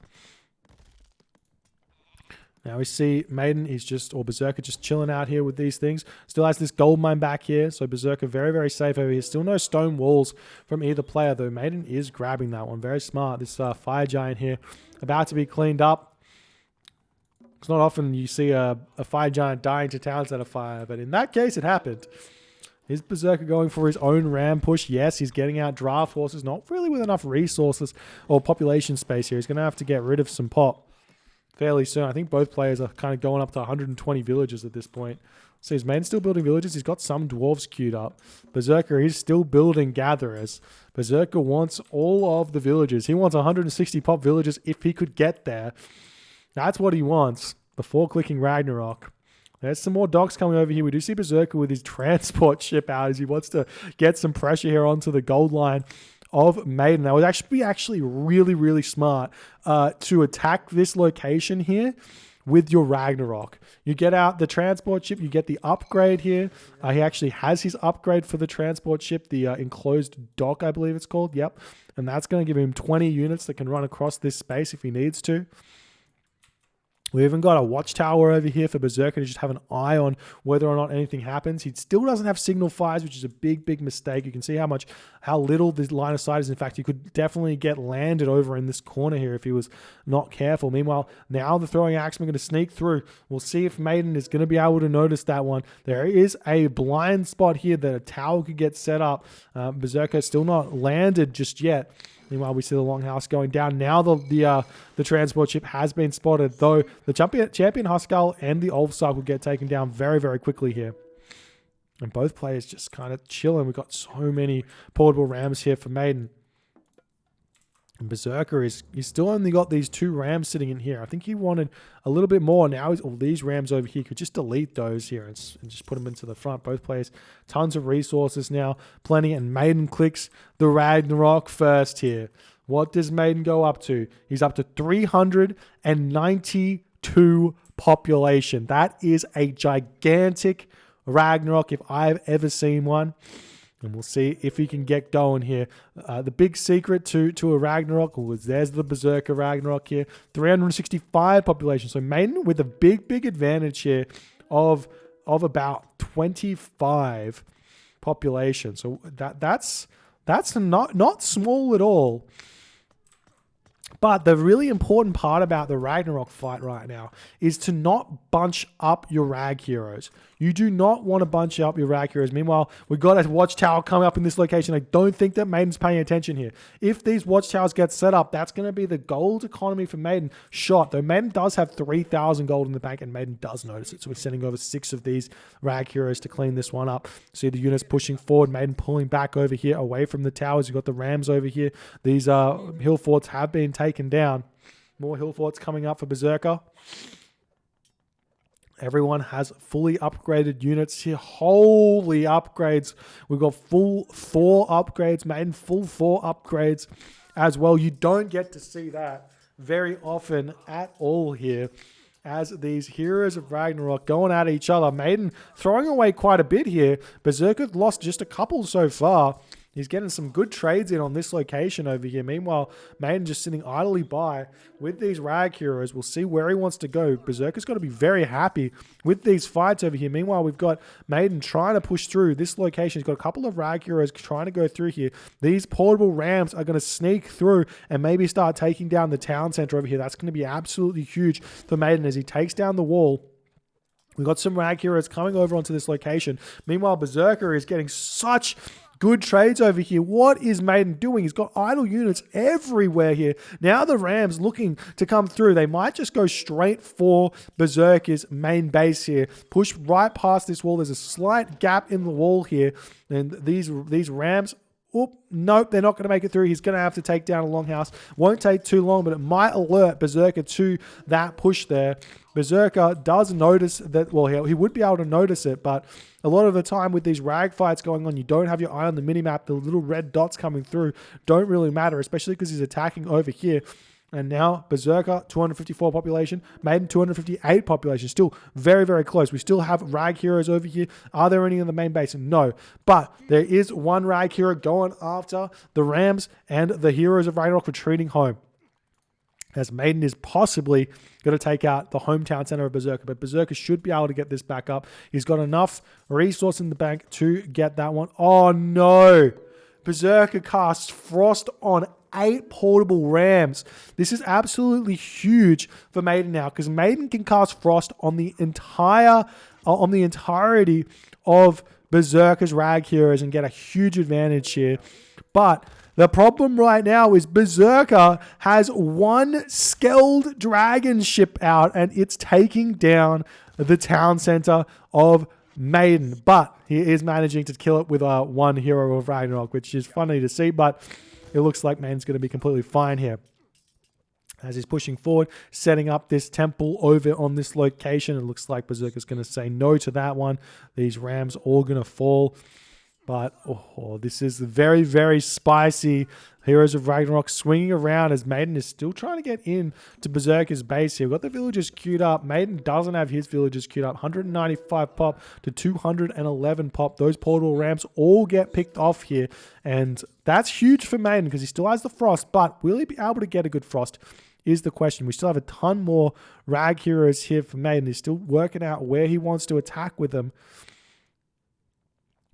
Now we see Maiden is or Berserker just chilling out here with these things. Still has this gold mine back here. So Berserker very, very safe over here. Still no stone walls from either player, though. Maiden is grabbing that one. Very smart. This fire giant here about to be cleaned up. It's not often you see a fire giant dying to towns out of fire, but in that case, it happened. Is Berserker going for his own ram push? Yes, he's getting out draft horses. Not really with enough resources or population space here. He's going to have to get rid of some pop fairly soon. I think both players are kind of going up to 120 villages at this point. So his Maiden's still building villages. He's got some dwarves queued up. Berserker is still building gatherers. Berserker wants all of the villages. He wants 160 pop villages if he could get there. That's what he wants before clicking Ragnarok. There's some more docks coming over here. We do see Berserker with his transport ship out as he wants to get some pressure here onto the gold line of Maiden. That would actually really, really smart to attack this location here with your Ragnarok. You get out the transport ship, you get the upgrade here. He actually has his upgrade for the transport ship, the enclosed dock, I believe it's called. Yep. And that's going to give him 20 units that can run across this space if he needs to. We even got a watchtower over here for Berserker to just have an eye on whether or not anything happens. He still doesn't have signal fires, which is a big, big mistake. You can see how little this line of sight is. In fact, he could definitely get landed over in this corner here if he was not careful. Meanwhile, now the throwing axemen are going to sneak through. We'll see if Maiden is going to be able to notice that one. There is a blind spot here that a tower could get set up. Berserker still not landed just yet. Meanwhile, we see the longhouse going down. Now the transport ship has been spotted, though the champion Huskell and the Ulfsark will get taken down very, very quickly here. And both players just kind of chilling. We've got so many portable rams here for Maiden. And Berserker he's still only got these 2 rams sitting in here. I think he wanted a little bit more. Now these rams over here could just delete those here and just put them into the front. Both players, tons of resources now, plenty. And Maiden clicks the Ragnarok first here. What does Maiden go up to? He's up to 392 population. That is a gigantic Ragnarok if I've ever seen one. And we'll see if he can get going here. The big secret to a Ragnarok was there's the Berserker Ragnarok here. 365 population. So Maiden with a big, big advantage here of about 25 population. So that's not small at all. But the really important part about the Ragnarok fight right now is to not bunch up your Rag heroes. You do not want to bunch up your Rag heroes. Meanwhile, we've got a watchtower coming up in this location. I don't think that Maiden's paying attention here. If these watchtowers get set up, that's going to be the gold economy for Maiden shot. Though Maiden does have 3,000 gold in the bank, and Maiden does notice it. So we're sending over 6 of these Rag heroes to clean this one up. See the units pushing forward. Maiden pulling back over here away from the towers. You've got the rams over here. These hill forts have been taken down. More hill forts coming up for Berserker. Everyone has fully upgraded units here. Holy upgrades. We've got full Thor upgrades, Maiden full Thor upgrades as well. You don't get to see that very often at all here as these heroes of Ragnarok going at each other. Maiden throwing away quite a bit here. Berserker lost just a couple so far. He's getting some good trades in on this location over here. Meanwhile, Maiden just sitting idly by with these Rag heroes. We'll see where he wants to go. Berserker's got to be very happy with these fights over here. Meanwhile, we've got Maiden trying to push through this location. He's got a couple of Rag heroes trying to go through here. These portable rams are going to sneak through and maybe start taking down the town center over here. That's going to be absolutely huge for Maiden as he takes down the wall. We've got some Rag heroes coming over onto this location. Meanwhile, Berserker is getting such good trades over here. What is Maiden doing? He's got idle units everywhere here. Now the Rams looking to come through. They might just go straight for Berserker's main base here. Push right past this wall. There's a slight gap in the wall here. And these Rams... Oop, nope, they're not going to make it through. He's going to have to take down a longhouse. Won't take too long, but it might alert Berserker to that push there. Berserker does notice that, well, he would be able to notice it, but a lot of the time with these Rag fights going on, you don't have your eye on the minimap. The little red dots coming through don't really matter, especially because he's attacking over here. And now Berserker, 254 population. Maiden, 258 population. Still very, very close. We still have Rag heroes over here. Are there any in the main base? No. But there is one Rag hero going after the Rams and the heroes of Ragnarok retreating home. As Maiden is possibly going to take out the hometown center of Berserker. But Berserker should be able to get this back up. He's got enough resource in the bank to get that one. Oh, no. Berserker casts Frost on 8 portable rams. This is absolutely huge for Maiden now because Maiden can cast Frost on the entirety of Berserker's Rag heroes and get a huge advantage here. But the problem right now is Berserker has one Skeld dragon ship out and it's taking down the town center of Maiden. But he is managing to kill it with one hero of Ragnarok, which is funny to see, but it looks like Maiden's going to be completely fine here. as he's pushing forward, setting up this temple over on this location. It looks like Berserker's going to say no to that one. These rams all going to fall. But this is very, very spicy. Heroes of Ragnarok swinging around as Maiden is still trying to get in to Berserker's base here. We've got the villagers queued up. Maiden doesn't have his villagers queued up. 195 pop to 211 pop. Those portal ramps all get picked off here. And that's huge for Maiden because he still has the frost. But will he be able to get a good frost is the question. We still have a ton more Rag heroes here for Maiden. He's still working out where he wants to attack with them.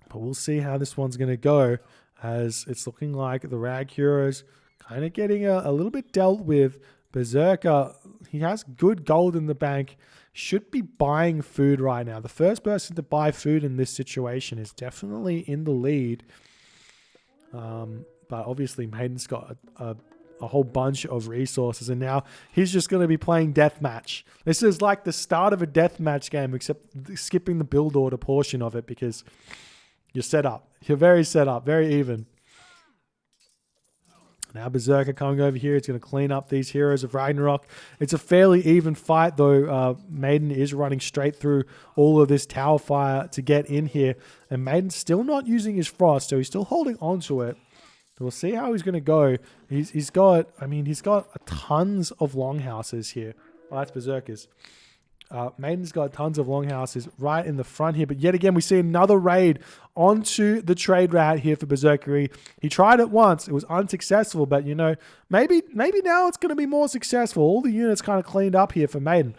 But we'll see how this one's going to go, as it's looking like the Rag heroes kind of getting a little bit dealt with. Berserker, he has good gold in the bank, should be buying food right now. The first person to buy food in this situation is definitely in the lead. But obviously Maiden's got a whole bunch of resources, and now he's just going to be playing deathmatch. This is like the start of a deathmatch game, except skipping the build order portion of it, because you're set up. You're very set up, very even. Now Berserker coming over here. It's going to clean up these heroes of Ragnarok. It's a fairly even fight, though. Maiden is running straight through all of this tower fire to get in here. And Maiden's still not using his frost, so he's still holding on to it. We'll see how he's going to go. He's got tons of longhouses here. Oh, that's Berserkers. Maiden's got tons of longhouses right in the front here. But yet again, we see another raid onto the trade route here for Berserker. He tried it once. It was unsuccessful. But, you know, maybe now it's going to be more successful. All the units kind of cleaned up here for Maiden.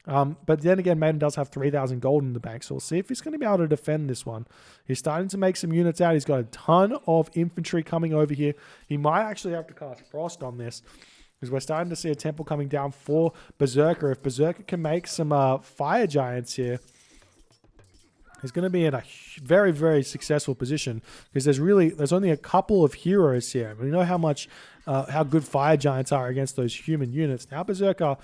But then again, Maiden does have 3,000 gold in the bank. So we'll see if he's going to be able to defend this one. He's starting to make some units out. He's got a ton of infantry coming over here. He might actually have to cast Frost on this, because we're starting to see a temple coming down for Berserker. If Berserker can make some fire giants here, he's going to be in a very, very successful position, because there's only a couple of heroes here. We know how good fire giants are against those human units. Now Berserker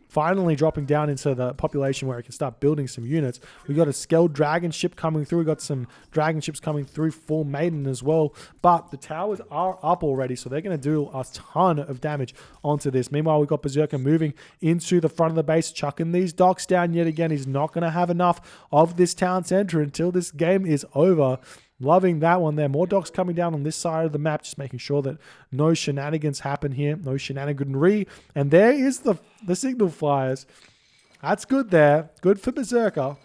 finally dropping down into the population where it can start building some units. We got a scaled dragon ship coming through. We got some dragon ships coming through for Maiden as well. But the towers are up already, so they're going to do a ton of damage onto this. Meanwhile, we got Berserker moving into the front of the base, chucking these docks down yet again. He's not going to have enough of this town center until this game is over. Loving that one there. More docks coming down on this side of the map, just making sure that no shenanigans happen here. No shenaniganry. And there is the signal flyers. That's good there. Good for Berserker.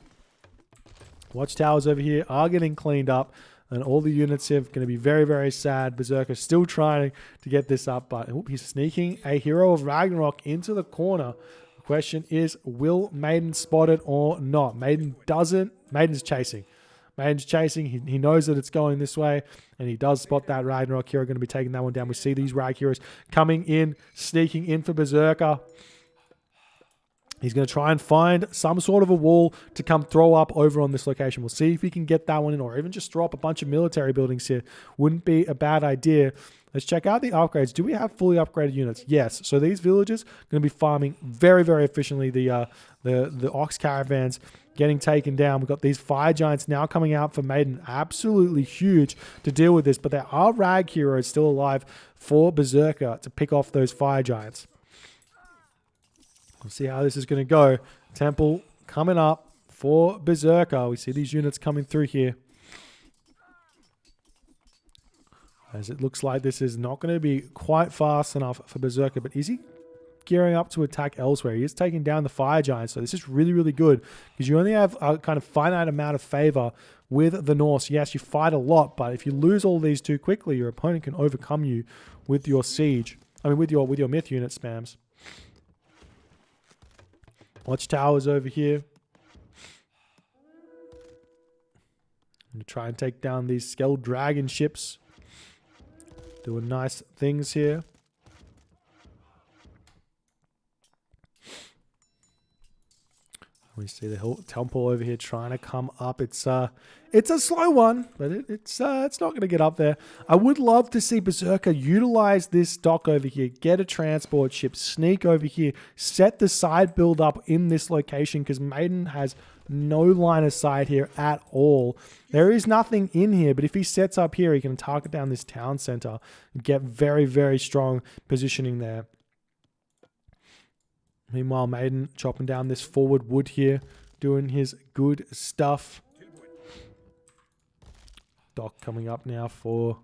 Watchtowers over here are getting cleaned up. And all the units here are going to be very, very sad. Berserker still trying to get this up. But he's sneaking a hero of Ragnarok into the corner. The question is, will Maiden spot it or not? Maiden doesn't. Maiden's chasing. Maiden's chasing. He knows that it's going this way, and he does spot that Ragnarok hero going to be taking that one down. We see these Rag heroes coming in, sneaking in for Berserker. He's going to try and find some sort of a wall to come throw up over on this location. We'll see if he can get that one in, or even just throw up a bunch of military buildings here. Wouldn't be a bad idea. Let's check out the upgrades. Do we have fully upgraded units? Yes. So these villagers are going to be farming very, very efficiently. The ox caravans getting taken down. We've got these fire giants now coming out for Maiden. Absolutely huge to deal with this. But there are Rag heroes still alive for Berserker to pick off those fire giants. We'll see how this is going to go. Temple coming up for Berserker. We see these units coming through here, as it looks like this is not going to be quite fast enough for Berserker. But is he gearing up to attack elsewhere? He is taking down the fire giants. So this is really, really good, because you only have a kind of finite amount of favor with the Norse. Yes, you fight a lot, but if you lose all these too quickly, your opponent can overcome you with your siege. I mean, with your myth unit spams. Watchtowers over here. I'm going to try and take down these scaled dragon ships. Doing nice things here. We see the temple over here trying to come up. It's a slow one, but it's not going to get up there. I would love to see Berserker utilize this dock over here, get a transport ship, sneak over here, set the side build up in this location, because Maiden has no line of sight here at all. There is nothing in here, but if he sets up here, he can target down this town center and get very, very strong positioning there. Meanwhile, Maiden chopping down this forward wood here, doing his good stuff. Doc coming up now for...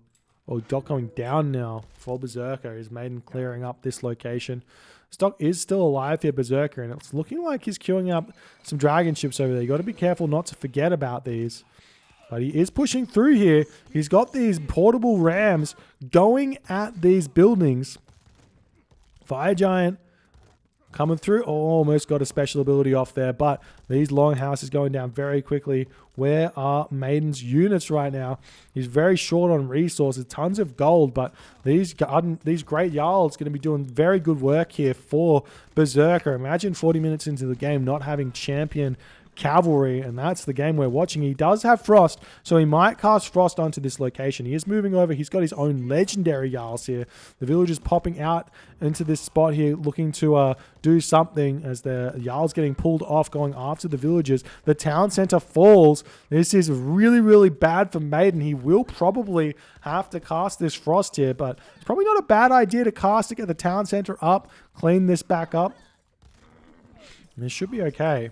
Oh, Doc coming down now for Berserker. Is Maiden clearing up this location. Stock is still alive here, Berserker, and it's looking like he's queuing up some dragon ships over there. You got to be careful not to forget about these. But he is pushing through here. He's got these portable rams going at these buildings. Fire Giant coming through. Oh, almost got a special ability off there. But these longhouses going down very quickly. Where are Maiden's units right now? He's very short on resources. Tons of gold. But these great Jarls going to be doing very good work here for Berserker. Imagine 40 minutes into the game not having champion cavalry, and that's the game we're watching. He does have Frost, so he might cast Frost onto this location. He is moving over. He's got his own legendary Jarls here. The villagers popping out into this spot here, looking to do something as the Jarls getting pulled off, going after the villagers. The town center falls. This is really, really bad for Maiden. He will probably have to cast this Frost here, but it's probably not a bad idea to cast to get the town center up, clean this back up. And it should be okay.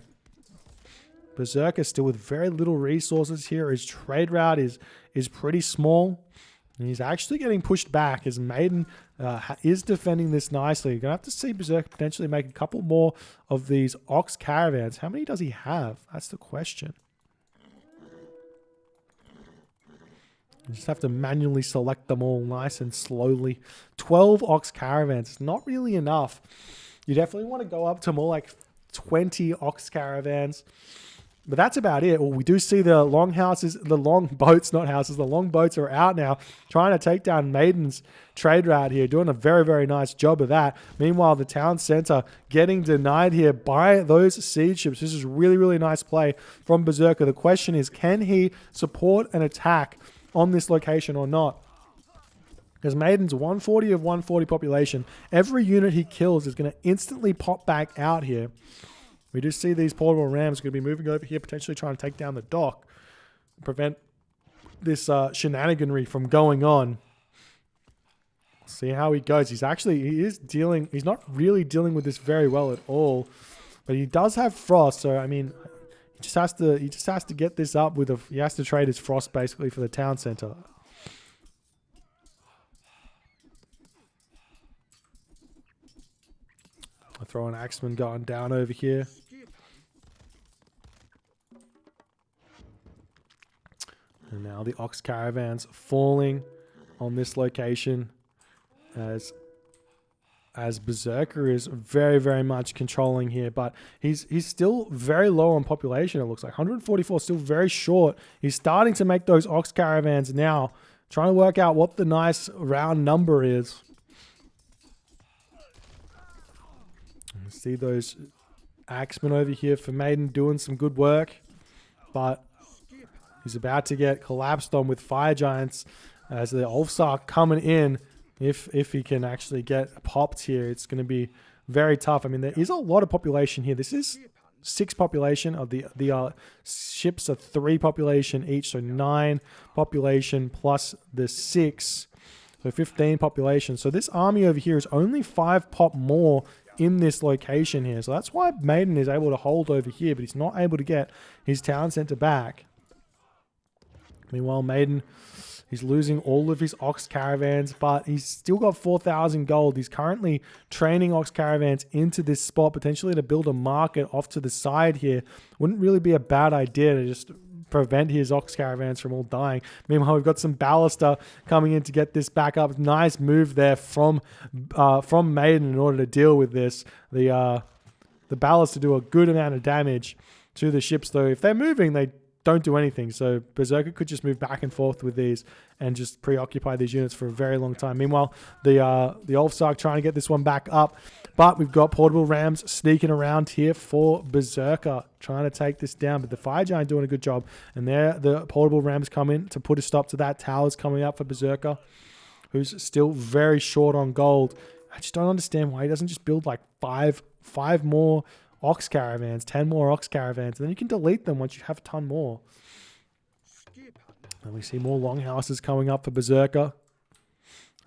Berserker still with very little resources here. His trade route is pretty small. And he's actually getting pushed back as Maiden is defending this nicely. You're going to have to see Berserker potentially make a couple more of these ox caravans. How many does he have? That's the question. You just have to manually select them all nice and slowly. 12 ox caravans. It's not really enough. You definitely want to go up to more like 20 ox caravans. But that's about it. Well, we do see the long houses, the long boats, not houses, the long boats are out now trying to take down Maiden's trade route here, doing a very, very nice job of that. Meanwhile, the town center getting denied here by those siege ships. This is really, really nice play from Berserker. The question is, can he support an attack on this location or not? Because Maiden's 140 of 140 population. Every unit he kills is going to instantly pop back out here. We do see these portable rams going to be moving over here, potentially trying to take down the dock, prevent this shenaniganry from going on. See how he goes. He's not really dealing with this very well at all, but he does have Frost. So I mean, he just has to get this up with he has to trade his Frost basically for the town center. I throw an axeman going down over here. And now the ox caravans falling on this location as Berserker is very, very much controlling here. But he's still very low on population, it looks like. 144, still very short. He's starting to make those ox caravans now. Trying to work out what the nice round number is. See those axemen over here for Maiden doing some good work. But he's about to get collapsed on with fire giants as the Ulfsar coming in. If he can actually get popped here, it's going to be very tough. I mean, there is a lot of population here. This is 6 population of the ships are 3 population each, so 9 population plus the 6, so 15 population. So this army over here is only 5 pop more in this location here. So that's why Maiden is able to hold over here, but he's not able to get his town center back. Meanwhile, Maiden, he's losing all of his ox caravans, but he's still got 4,000 gold. He's currently training ox caravans into this spot, potentially to build a market off to the side here. Wouldn't really be a bad idea to just prevent his ox caravans from all dying. Meanwhile, we've got some Ballister coming in to get this back up. Nice move there from Maiden in order to deal with this. The Ballister do a good amount of damage to the ships, though. If they're moving, they don't do anything. So Berserker could just move back and forth with these and just preoccupy these units for a very long time. Meanwhile, the Ulfsark trying to get this one back up. But we've got portable rams sneaking around here for Berserker, trying to take this down. But the Fire Giant doing a good job. And there, the portable rams come in to put a stop to that. Tower's coming up for Berserker, who's still very short on gold. I just don't understand why he doesn't just build like five more ox caravans, 10 more ox caravans. And then you can delete them once you have a ton more. And we see more longhouses coming up for Berserker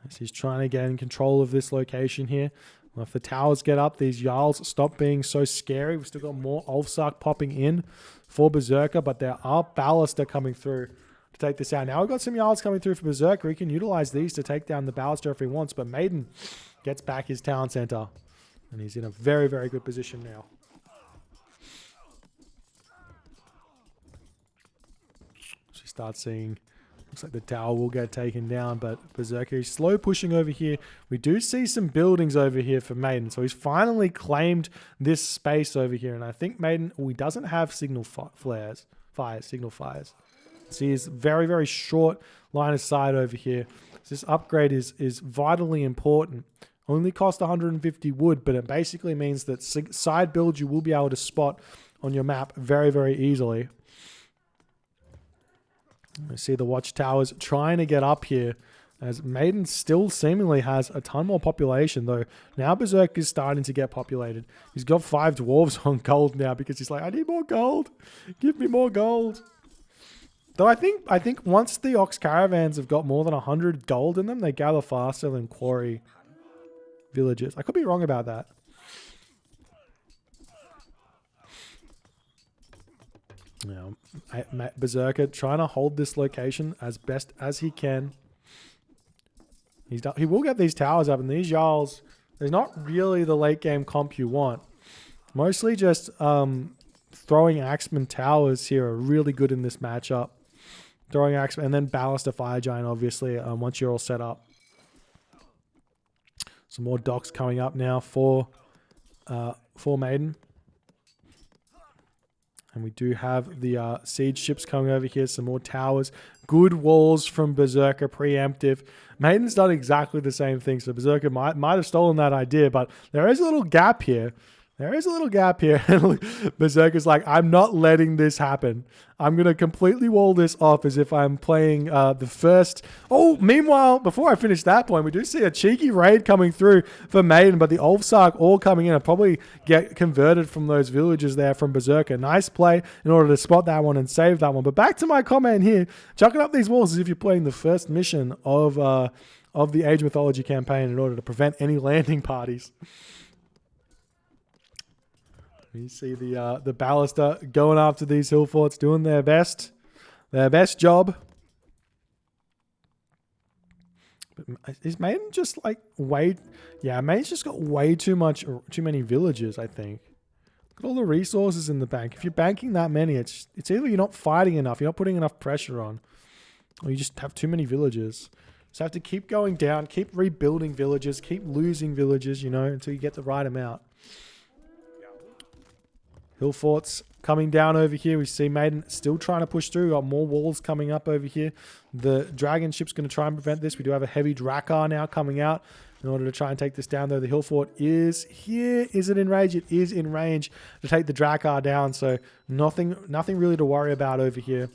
as he's trying to get in control of this location here. Well, if the towers get up, these Jarls stop being so scary. We've still got more Ulfsark popping in for Berserker, but there are Ballaster coming through to take this out. Now we've got some Jarls coming through for Berserker. He can utilize these to take down the Ballaster if he wants, but Maiden gets back his town center, and he's in a very, very good position now. So you start seeing, looks like the tower will get taken down, but Berserker is slow pushing over here. We do see some buildings over here for Maiden, so he's finally claimed this space over here, and I think Maiden, he doesn't have signal fires. See his very, very short line of sight over here. So this upgrade is vitally important. Only cost 150 wood, but it basically means that side builds you will be able to spot on your map very, very easily. We see the watchtowers trying to get up here, as Maiden still seemingly has a ton more population, though now Berserk is starting to get populated. He's got 5 dwarves on gold now because he's like, I need more gold. Give me more gold. Though I think once the Ox Caravans have got more than 100 gold in them, they gather faster than quarry villages. I could be wrong about that. Now, Berserker trying to hold this location as best as he can. He will get these towers up, and these Jarls, there's not really the late game comp you want. Mostly just throwing Axeman towers here are really good in this matchup. Throwing Axeman, and then Ballaster Fire Giant, obviously, once you're all set up. Some more docks coming up now for Maiden. And we do have the siege ships coming over here. Some more towers. Good walls from Berserker, preemptive. Maiden's done exactly the same thing. So Berserker might have stolen that idea, but there is a little gap here. Berserker's like, I'm not letting this happen. I'm going to completely wall this off as if I'm playing the first... Oh, meanwhile, before I finish that point, we do see a cheeky raid coming through for Maiden, but the Ulfsark all coming in and probably get converted from those villages there from Berserker. Nice play in order to spot that one and save that one. But back to my comment here, chucking up these walls as if you're playing the first mission of the Age Mythology campaign in order to prevent any landing parties. You see the Ballaster going after these hill forts, doing their best job. But is Maiden just like Maiden's just got way too many villages, I think. Look at all the resources in the bank. If you're banking that many, it's either you're not fighting enough, you're not putting enough pressure on, or you just have too many villages. So have to keep going down, keep rebuilding villages, keep losing villages, until you get the right amount. Hill forts coming down over here. We see Maiden still trying to push through. We've got more walls coming up over here. The dragon ship's going to try and prevent this. We do have a heavy Drakkar now coming out in order to try and take this down, though. The hill fort is here. Is it in range? It is in range to take the Drakkar down, so nothing really to worry about over here.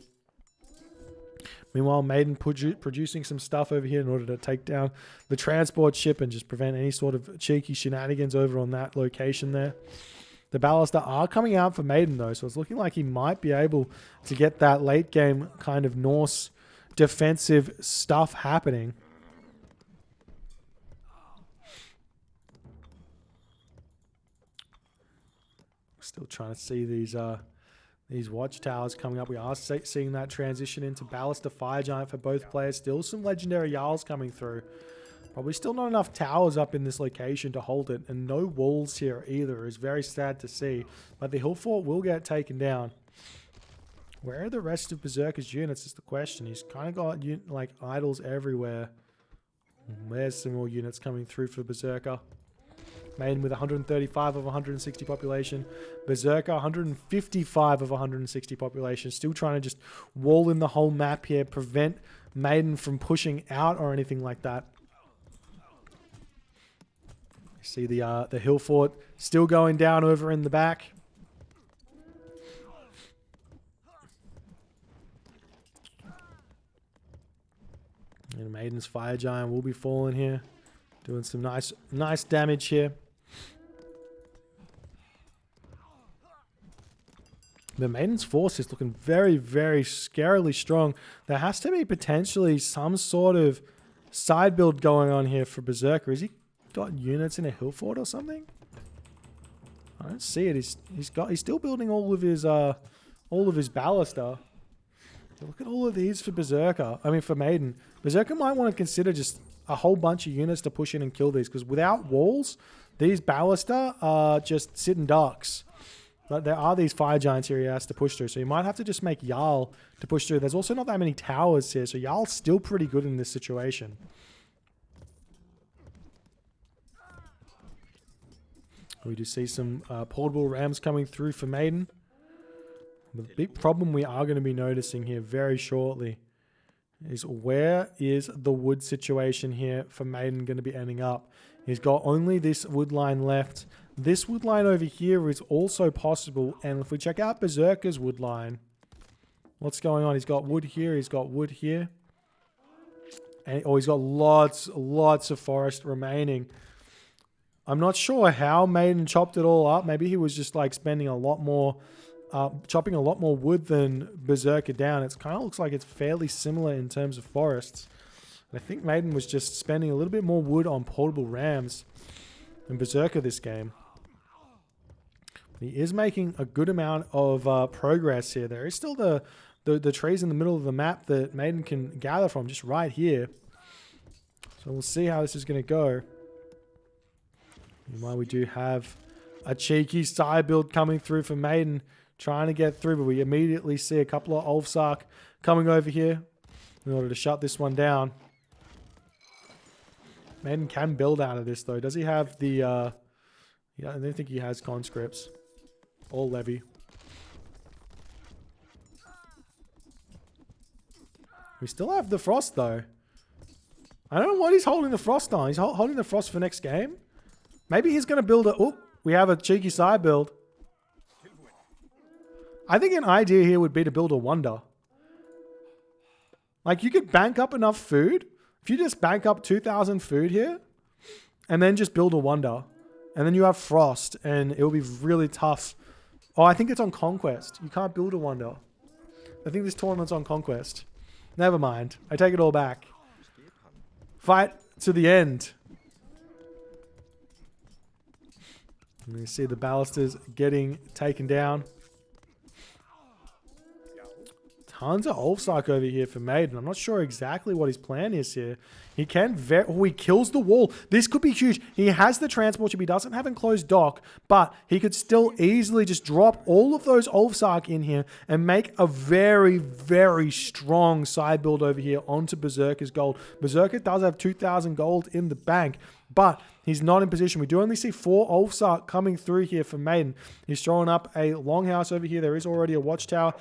Meanwhile, Maiden producing some stuff over here in order to take down the transport ship and just prevent any sort of cheeky shenanigans over on that location there. The Ballaster are coming out for Maiden, though, so it's looking like he might be able to get that late game kind of Norse defensive stuff happening. Still trying to see these watchtowers coming up. We are seeing that transition into Ballaster Fire Giant for both players. Still some legendary Jarls coming through. Probably still not enough towers up in this location to hold it, and no walls here either. Is very sad to see, but the hill fort will get taken down. Where are the rest of Berserker's units is the question. He's kind of got like idols everywhere. There's some more units coming through for Berserker. Maiden with 135 of 160 population. Berserker 155 of 160 population. Still trying to just wall in the whole map here, prevent Maiden from pushing out or anything like that. See the hill fort still going down over in the back. And Maiden's Fire Giant will be falling here, doing some nice damage here. The Maiden's force is looking very, very scarily strong. There has to be potentially some sort of side build going on here for Berserker. Is he got units in a hill fort or something? I don't see it. He's still building all of his ballista. Look at all of these for Berserker. I mean, for Maiden. Berserker might want to consider just a whole bunch of units to push in and kill these, because without walls, these ballista are just sitting ducks. But there are these fire giants here he has to push through, so you might have to just make Jarl to push through. There's also not that many towers here, so Jarl's still pretty good in this situation. We do see some portable rams coming through for Maiden. The big problem we are going to be noticing here very shortly is where is the wood situation here for Maiden going to be ending up. He's got only this wood line left. This wood line over here is also possible. And if we check out Berserker's wood line, what's going on? He's got wood here. He's got wood here. And, he's got lots of forest remaining. I'm not sure how Maiden chopped it all up. Maybe he was just like spending a lot more... chopping a lot more wood than Berserker down. It kind of looks like it's fairly similar in terms of forests. And I think Maiden was just spending a little bit more wood on portable rams than Berserker this game. He is making a good amount of progress here. There is still the trees in the middle of the map that Maiden can gather from just right here. So we'll see how this is going to go. Meanwhile, we do have a cheeky side build coming through for Maiden, trying to get through, but we immediately see a couple of Ulfsark coming over here in order to shut this one down. Maiden can build out of this, though. Does he have the... yeah, I don't think he has conscripts or levy. We still have the frost, though. I don't know what he's holding the frost on. He's holding the frost for next game. Maybe he's going to build a... Oh, we have a cheeky side build. I think an idea here would be to build a wonder. Like, you could bank up enough food. If you just bank up 2,000 food here, and then just build a wonder, and then you have frost, and it will be really tough. Oh, I think it's on Conquest. You can't build a wonder. I think this tournament's on Conquest. Never mind. I take it all back. Fight to the end. And you see the ballastas getting taken down. Tons of Ulfsark over here for Maiden. I'm not sure exactly what his plan is here. He can he kills the wall. This could be huge. He has the transport ship. He doesn't have enclosed dock, but he could still easily just drop all of those Ulfsark in here and make a very, very strong side build over here onto Berserker's gold. Berserker does have 2,000 gold in the bank, but he's not in position. We do only see 4 Ulfsark coming through here for Maiden. He's throwing up a longhouse over here. There is already a watchtower.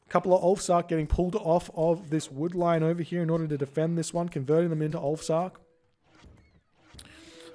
Couple of Ulfsark getting pulled off of this wood line over here in order to defend this one, converting them into Ulfsark.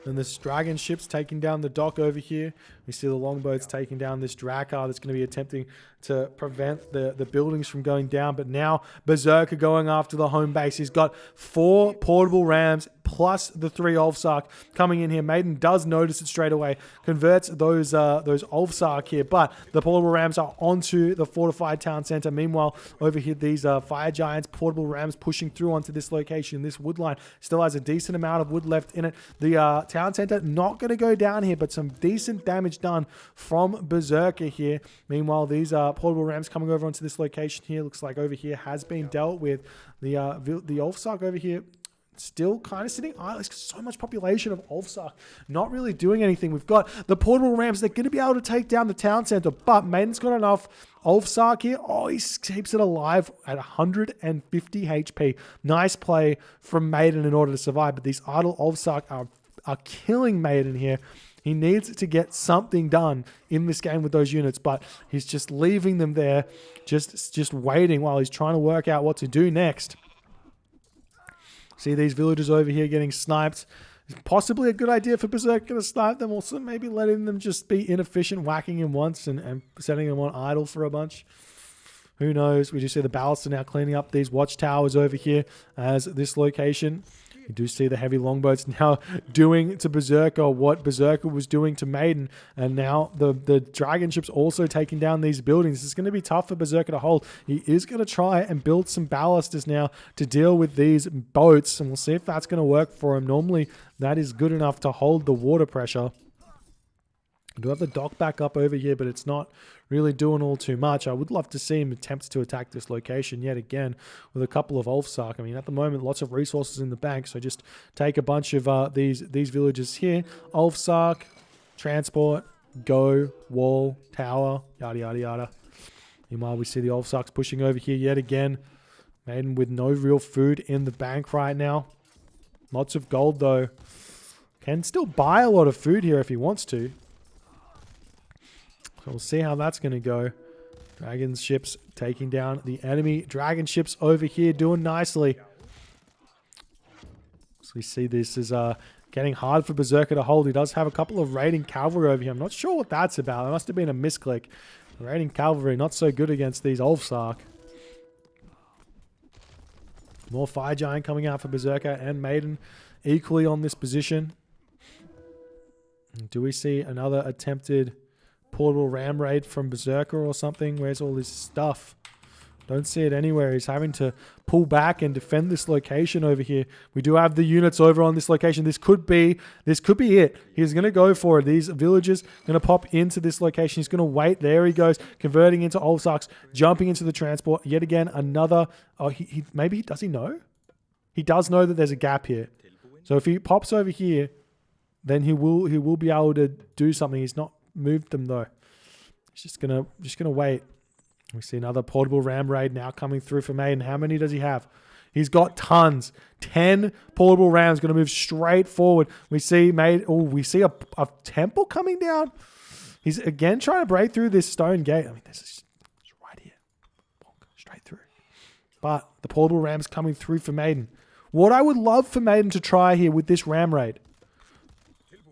And this dragon ship's taking down the dock over here. We see the longboats taking down this Drakkar that's going to be attempting to prevent the buildings from going down. But now Berserker going after the home base. He's got 4 portable rams plus the 3 Ulfsark coming in here. Maiden does notice it straight away. Converts those Ulfsark here. But the portable rams are onto the fortified town center. Meanwhile, over here, these fire giants, portable rams pushing through onto this location. This wood line still has a decent amount of wood left in it. The town center not going to go down here, but some decent damage done from Berserker here. Meanwhile, these portable rams coming over onto this location here. Looks like over here has been dealt with. The Ulfsark over here still kind of sitting idle. There's so much population of Ulfsark not really doing anything. We've got the portable rams. They're going to be able to take down the town center, but Maiden's got enough Ulfsark here. Oh, he keeps it alive at 150 HP. Nice play from Maiden in order to survive, but these idle Ulfsark are killing Maiden here. He needs to get something done in this game with those units, but he's just leaving them there, just waiting while he's trying to work out what to do next. See these villagers over here getting sniped. It's possibly a good idea for Berserker to snipe them. Also, maybe letting them just be inefficient, whacking him once and setting them on idle for a bunch. Who knows? We just see the ballista now cleaning up these watchtowers over here as this location. You do see the heavy longboats now doing to Berserker what Berserker was doing to Maiden. And now the dragon ship's also taking down these buildings. It's going to be tough for Berserker to hold. He is going to try and build some ballisters now to deal with these boats. And we'll see if that's going to work for him. Normally, that is good enough to hold the water pressure. I do have the dock back up over here, but it's not really doing all too much. I would love to see him attempt to attack this location yet again with a couple of Ulfsark. I mean, at the moment, lots of resources in the bank, so just take a bunch of these villages here. Ulfsark, transport, go, wall, tower, yada, yada, yada. Meanwhile, we see the Ulfsarks pushing over here yet again. Maiden with no real food in the bank right now. Lots of gold, though. Can still buy a lot of food here if he wants to. So we'll see how that's going to go. Dragon ships taking down the enemy. Dragon ships over here doing nicely. So we see this is getting hard for Berserker to hold. He does have a couple of raiding cavalry over here. I'm not sure what that's about. It must have been a misclick. Raiding cavalry not so good against these Ulfsark. More Fire Giant coming out for Berserker and Maiden equally on this position. Do we see another attempted portable ram raid from Berserker or something? Where's all this stuff? Don't see it anywhere. He's having to pull back and defend this location over here. We do have the units over on this location. This could be it. He's going to go for it. These villagers going to pop into this location. He's going to wait. There he goes, converting into Ulfsarks, jumping into the transport. Yet again, another. Oh, does he know? He does know that there's a gap here. So if he pops over here, then he will be able to do something. He's not moved them though. He's just gonna wait. We see another portable ram raid now coming through for Maiden. How many does he have? He's got tons. 10 portable rams going to move straight forward. We see we see a temple coming down. He's again trying to break through this stone gate. I mean, this is right here. Straight through. But the portable ram's coming through for Maiden. What I would love for Maiden to try here with this ram raid.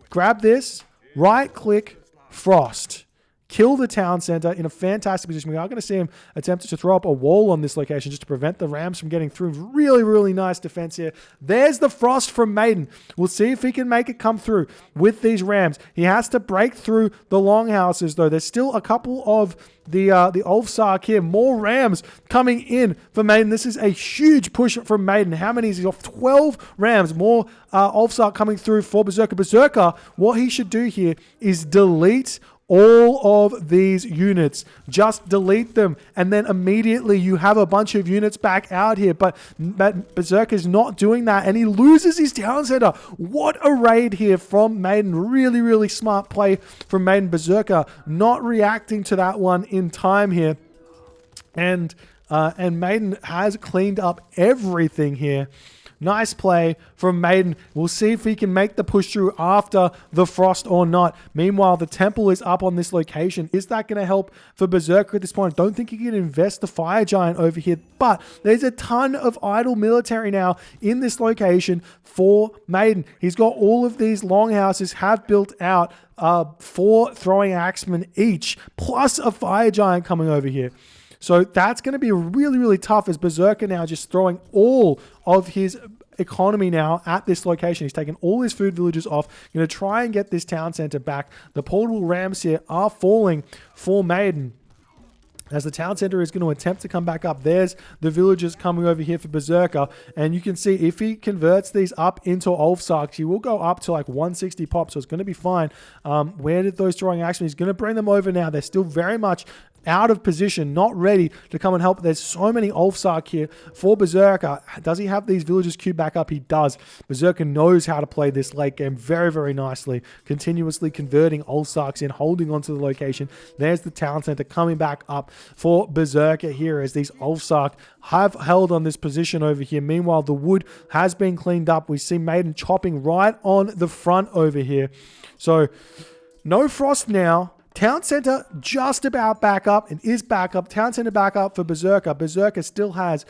Grab this, right click, Frost. Kill the town center in a fantastic position. We are going to see him attempt to throw up a wall on this location just to prevent the Rams from getting through. Really, really nice defense here. There's the Frost from Maiden. We'll see if he can make it come through with these Rams. He has to break through the longhouses, though. There's still a couple of the Ulfsark here. More Rams coming in for Maiden. This is a huge push from Maiden. How many is he off? 12 Rams. More Ulfsark coming through for Berserker. Berserker, what he should do here is delete all of these units. Just delete them, and then immediately you have a bunch of units back out here. But Berserker is not doing that, and he loses his town center. What a raid here from Maiden. Really, really smart play from Maiden. Berserker not reacting to that one in time here. And Maiden has cleaned up everything here. Nice play from Maiden. We'll see if he can make the push through after the Frost or not. Meanwhile, the temple is up on this location. Is that going to help for Berserker at this point? I don't think he can invest the Fire Giant over here, but there's a ton of idle military now in this location for Maiden. He's got all of these longhouses have built out 4 throwing axemen each, plus a Fire Giant coming over here. So that's going to be really, really tough as Berserker now just throwing all of his economy now at this location. He's taken all his food villages off. Going to try and get this town center back. The portable rams here are falling for Maiden, as the town center is going to attempt to come back up. There's the villagers coming over here for Berserker. And you can see if he converts these up into Ulfsarks, he will go up to like 160 pop. So it's going to be fine. Where did those throwing axemen? He's going to bring them over now. They're still very much out of position, not ready to come and help. There's so many Ulfsark here for Berserker. Does he have these villagers queued back up? He does. Berserker knows how to play this late game very, very nicely, continuously converting Ulfsarks in, holding onto the location. There's the town center coming back up for Berserker here as these Ulfsark have held on this position over here. Meanwhile, the wood has been cleaned up. We see Maiden chopping right on the front over here. So no Frost now. Town center just about back up. It is back up. Town center back up for Berserker. Berserker still has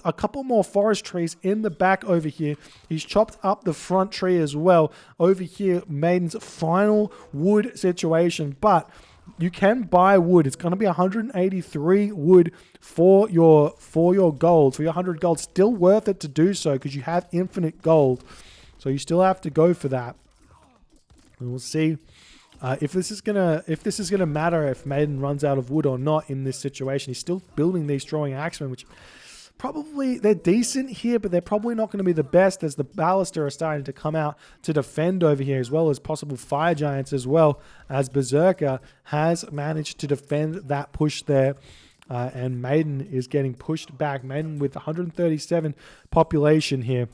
a couple more forest trees in the back over here. He's chopped up the front tree as well. Over here, Maiden's final wood situation. But you can buy wood. It's going to be 183 wood for your gold, for your 100 gold. Still worth it to do so because you have infinite gold. So you still have to go for that. And we'll see if this is gonna matter if Maiden runs out of wood or not in this situation. He's still building these throwing axemen, which probably they're decent here, but they're probably not going to be the best as the Ballista are starting to come out to defend over here, as well as possible fire giants, as well as Berserker has managed to defend that push there. And Maiden is getting pushed back. Maiden with 137 population here,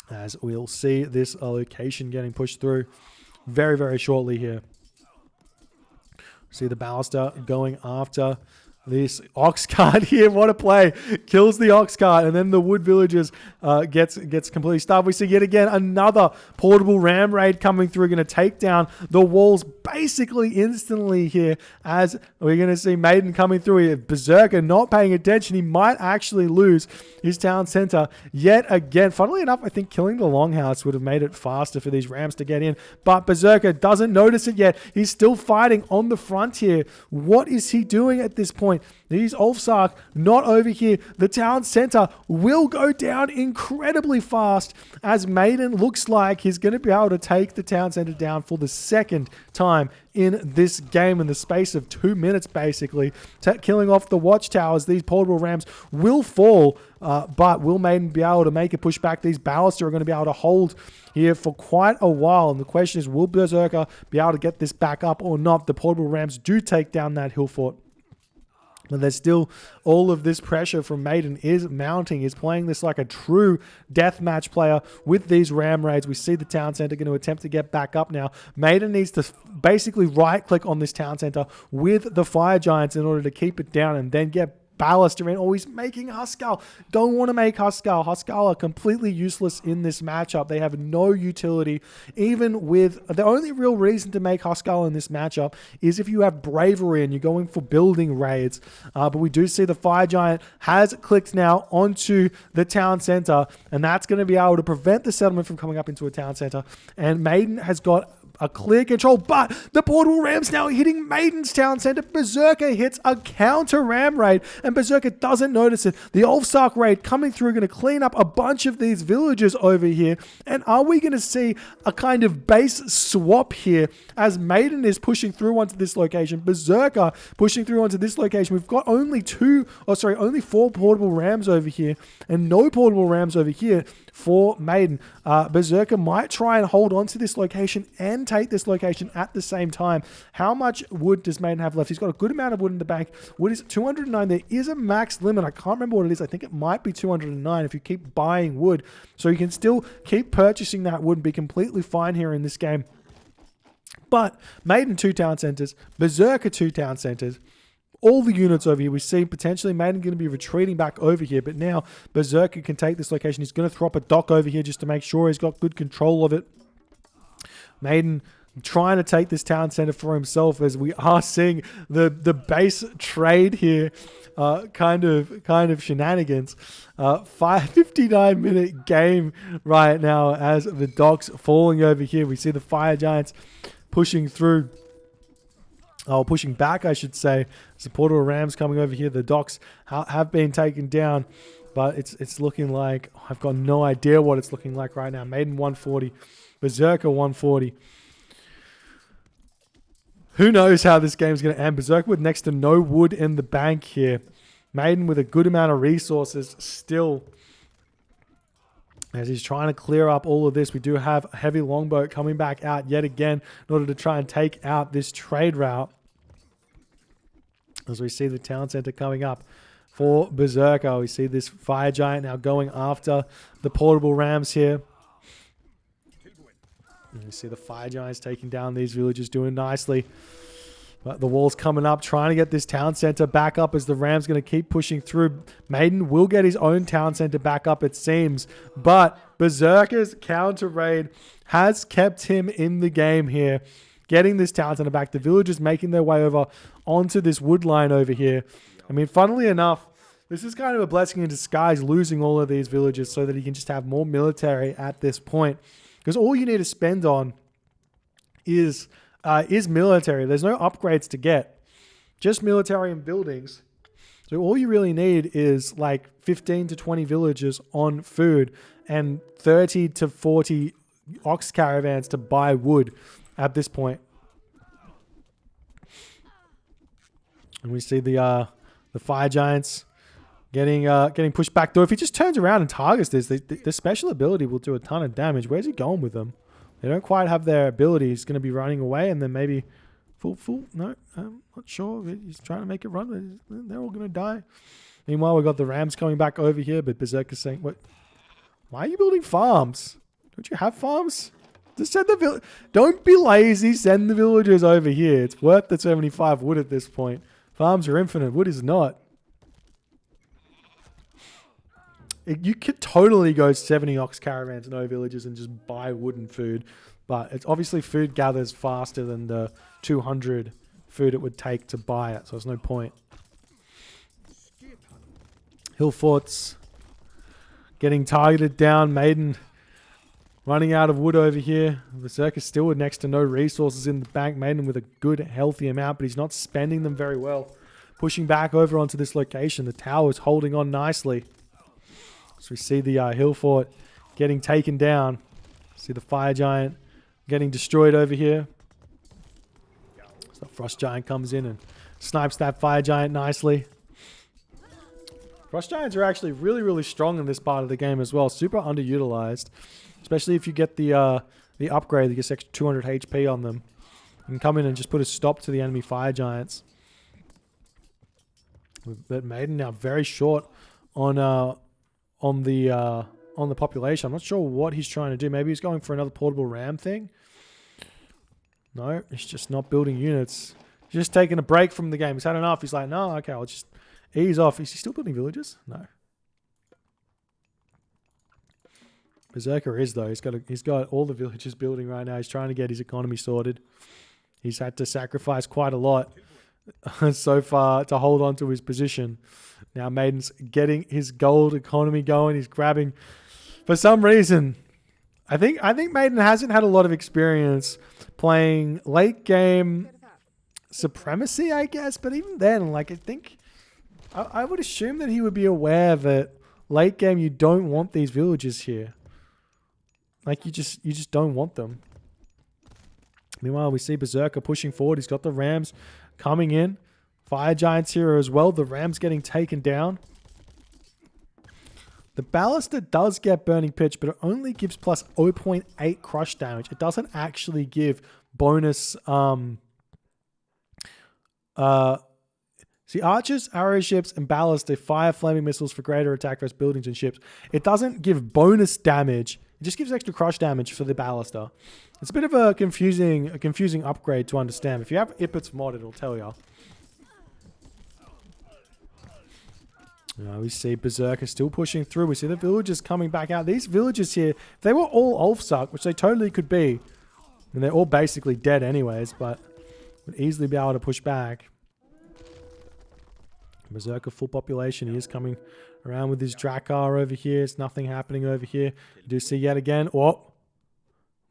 as we'll see this location getting pushed through very, very shortly here. See the Ballista going after this ox cart here. What a play. Kills the ox cart, and then the wood villagers gets completely starved. We see yet again another portable ram raid coming through, going to take down the walls basically instantly here, as we're going to see Maiden coming through here. Berserker not paying attention. He might actually lose his town center yet again. Funnily enough, I think killing the longhouse would have made it faster for these rams to get in, but Berserker doesn't notice it yet. He's still fighting on the front here. What is he doing at this point? These Ulfsark not over here. The town center will go down incredibly fast, as Maiden looks like he's going to be able to take the town center down for the second time in this game in the space of 2 minutes, basically. Killing off the watchtowers. These portable rams will fall, but will Maiden be able to make a push back? These Ballista are going to be able to hold here for quite a while, and the question is, will Berserker be able to get this back up or not? The portable rams do take down that hill fort. But there's still all of this pressure from Maiden is mounting. He's playing this like a true deathmatch player with these ram raids. We see the town center going to attempt to get back up now. Maiden needs to basically right click on this town center with the fire giants in order to keep it down and then get Ballista in. Oh, he's making Huskal. Don't want to make Huskal. Huskal are completely useless in this matchup. They have no utility. Even with the only real reason to make Huskal in this matchup is if you have bravery and you're going for building raids. But we do see the fire giant has clicked now onto the town center, and that's going to be able to prevent the settlement from coming up into a town center. And Maiden has got a clear control, but the portable rams now hitting Maiden's town center. Berserker hits a counter ram raid, and Berserker doesn't notice it. The Ulfsark raid coming through, going to clean up a bunch of these villagers over here. And are we going to see a kind of base swap here as Maiden is pushing through onto this location, Berserker pushing through onto this location? We've got only only 4 portable rams over here and no portable rams over here for Maiden. Berserker might try and hold on to this location and take this location at the same time. How much wood does Maiden have left? He's got a good amount of wood in the bank. Wood is 209. There is a max limit. I can't remember what it is. I think it might be 209 if you keep buying wood. So you can still keep purchasing that wood and be completely fine here in this game. But Maiden 2 town centers, Berserker 2 town centers. All the units over here, we see potentially Maiden going to be retreating back over here, but now Berserker can take this location. He's going to throw up a dock over here just to make sure he's got good control of it. Maiden trying to take this town center for himself, as we are seeing the base trade here, kind of shenanigans. 59-minute game right now as the docks falling over here. We see the fire giants pushing through. Pushing back, I should say. Supporter Rams coming over here. The docks have been taken down, but it's looking like, I've got no idea what it's looking like right now. Maiden 140, Berserker 140. Who knows how this game's going to end? Berserker with next to no wood in the bank here. Maiden with a good amount of resources still, as he's trying to clear up all of this. We do have a heavy longboat coming back out yet again in order to try and take out this trade route. As we see the town center coming up for Berserker. We see this fire giant now going after the portable rams here. And we see the fire giants taking down these villagers, doing nicely. But the wall's coming up, trying to get this town center back up as the Rams going to keep pushing through. Maiden will get his own town center back up, it seems. But Berserker's counter raid has kept him in the game here, getting this town center back. The villagers making their way over onto this wood line over here. I mean, funnily enough, this is kind of a blessing in disguise, losing all of these villagers so that he can just have more military at this point. Because all you need to spend on is is military. There's no upgrades to get, just military and buildings. So all you really need is like 15 to 20 villages on food and 30 to 40 ox caravans to buy wood at this point. And we see the fire giants getting pushed back door. If he just turns around and targets this, the special ability will do a ton of damage. Where's he going with them? They don't quite have their ability. He's going to be running away, and then maybe full. No, I'm not sure. He's trying to make it run. They're all going to die. Meanwhile, we've got the Rams coming back over here, but Berserker's saying, "What? Why are you building farms? Don't you have farms? Just send the Don't be lazy. Send the villagers over here. It's worth the 75 wood at this point. Farms are infinite. Wood is not." You could totally go 70 ox caravans, no villages, and just buy wood and food. But it's obviously food gathers faster than the 200 food it would take to buy it. So there's no point. Hill forts getting targeted down. Maiden running out of wood over here. Berserker still with next to no resources in the bank. Maiden with a good, healthy amount, but he's not spending them very well. Pushing back over onto this location. The tower is holding on nicely. So we see the hill fort getting taken down. See the fire giant getting destroyed over here. So the frost giant comes in and snipes that fire giant nicely. Frost giants are actually really, really strong in this part of the game as well. Super underutilized, especially if you get the upgrade that gets extra 200 HP on them. You can come in and just put a stop to the enemy fire giants. But Maiden now very short on the population. I'm not sure what he's trying to do. Maybe he's going for another portable ram thing. No, he's just not building units. He's just taking a break from the game. He's had enough. He's like, no, okay, I'll just ease off. Is he still building villages? No. Berserker is though. He's got all the villages building right now. He's trying to get his economy sorted. He's had to sacrifice quite a lot so far to hold on to his position. Now Maiden's getting his gold economy going. He's grabbing, for some reason, I think Maiden hasn't had a lot of experience playing late game supremacy, I guess. But even then, like I would assume that he would be aware that late game you don't want these villages here. Like you just don't want them. Meanwhile, we see Berserker pushing forward. He's got the Rams coming in. Fire Giants here as well. The Rams getting taken down. The Ballista does get Burning Pitch, but it only gives plus 0.8 crush damage. It doesn't actually give bonus... See, archers, arrow ships, and ballista fire flaming missiles for greater attack versus buildings and ships. It doesn't give bonus damage. It just gives extra crush damage for the ballista. It's a bit of a confusing upgrade to understand. If you have Ipit's mod, it'll tell you. We see Berserker still pushing through. We see the villagers coming back out. These villagers here, if they were all Ulfsuck, which they totally could be, and they're all basically dead anyways, but would easily be able to push back. Berserker full population. He is coming around with his Drakkar over here. It's nothing happening over here. You do see yet again. Oh,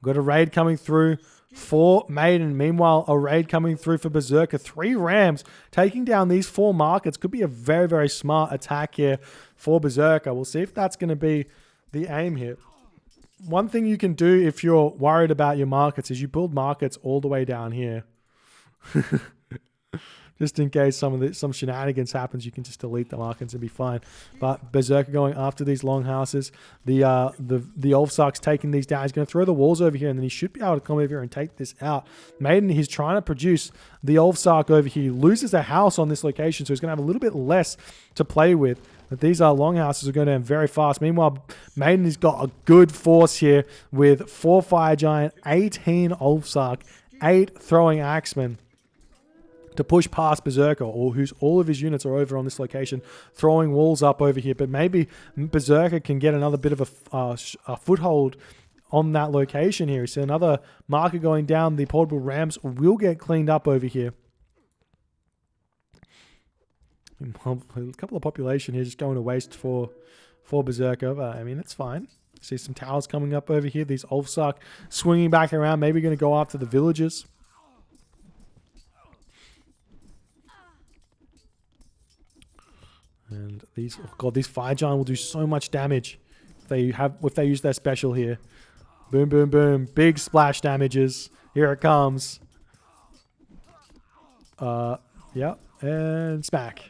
got a raid coming through for Maiden. Meanwhile, a raid coming through for Berserker. 3 Rams taking down these 4 markets. Could be a very, very smart attack here for Berserker. We'll see if that's going to be the aim here. One thing you can do if you're worried about your markets is you build markets all the way down here. Just in case some shenanigans happens, you can just delete the markets and be fine. But Berserker going after these longhouses. The Ulfsuck's taking these down. He's going to throw the walls over here, and then he should be able to come over here and take this out. Maiden, he's trying to produce the Ulfsuck over here. He loses a house on this location, so he's going to have a little bit less to play with. But these longhouses are going down very fast. Meanwhile, Maiden has got a good force here with 4 Fire Giant, 18 Ulfsuck, 8 Throwing Axemen to push past Berserker, or all of his units are over on this location, throwing walls up over here. But maybe Berserker can get another bit of a foothold on that location here. So another marker going down. The portable Rams will get cleaned up over here. A couple of population here just going to waste for Berserker, but I mean, it's fine. See some towers coming up over here. These Ulfsuck swinging back around, maybe going to go after the villagers. And these, oh god, these fire giant will do so much damage if they use their special here. Boom, boom, boom. Big splash damages. Here it comes. Yeah, and smack.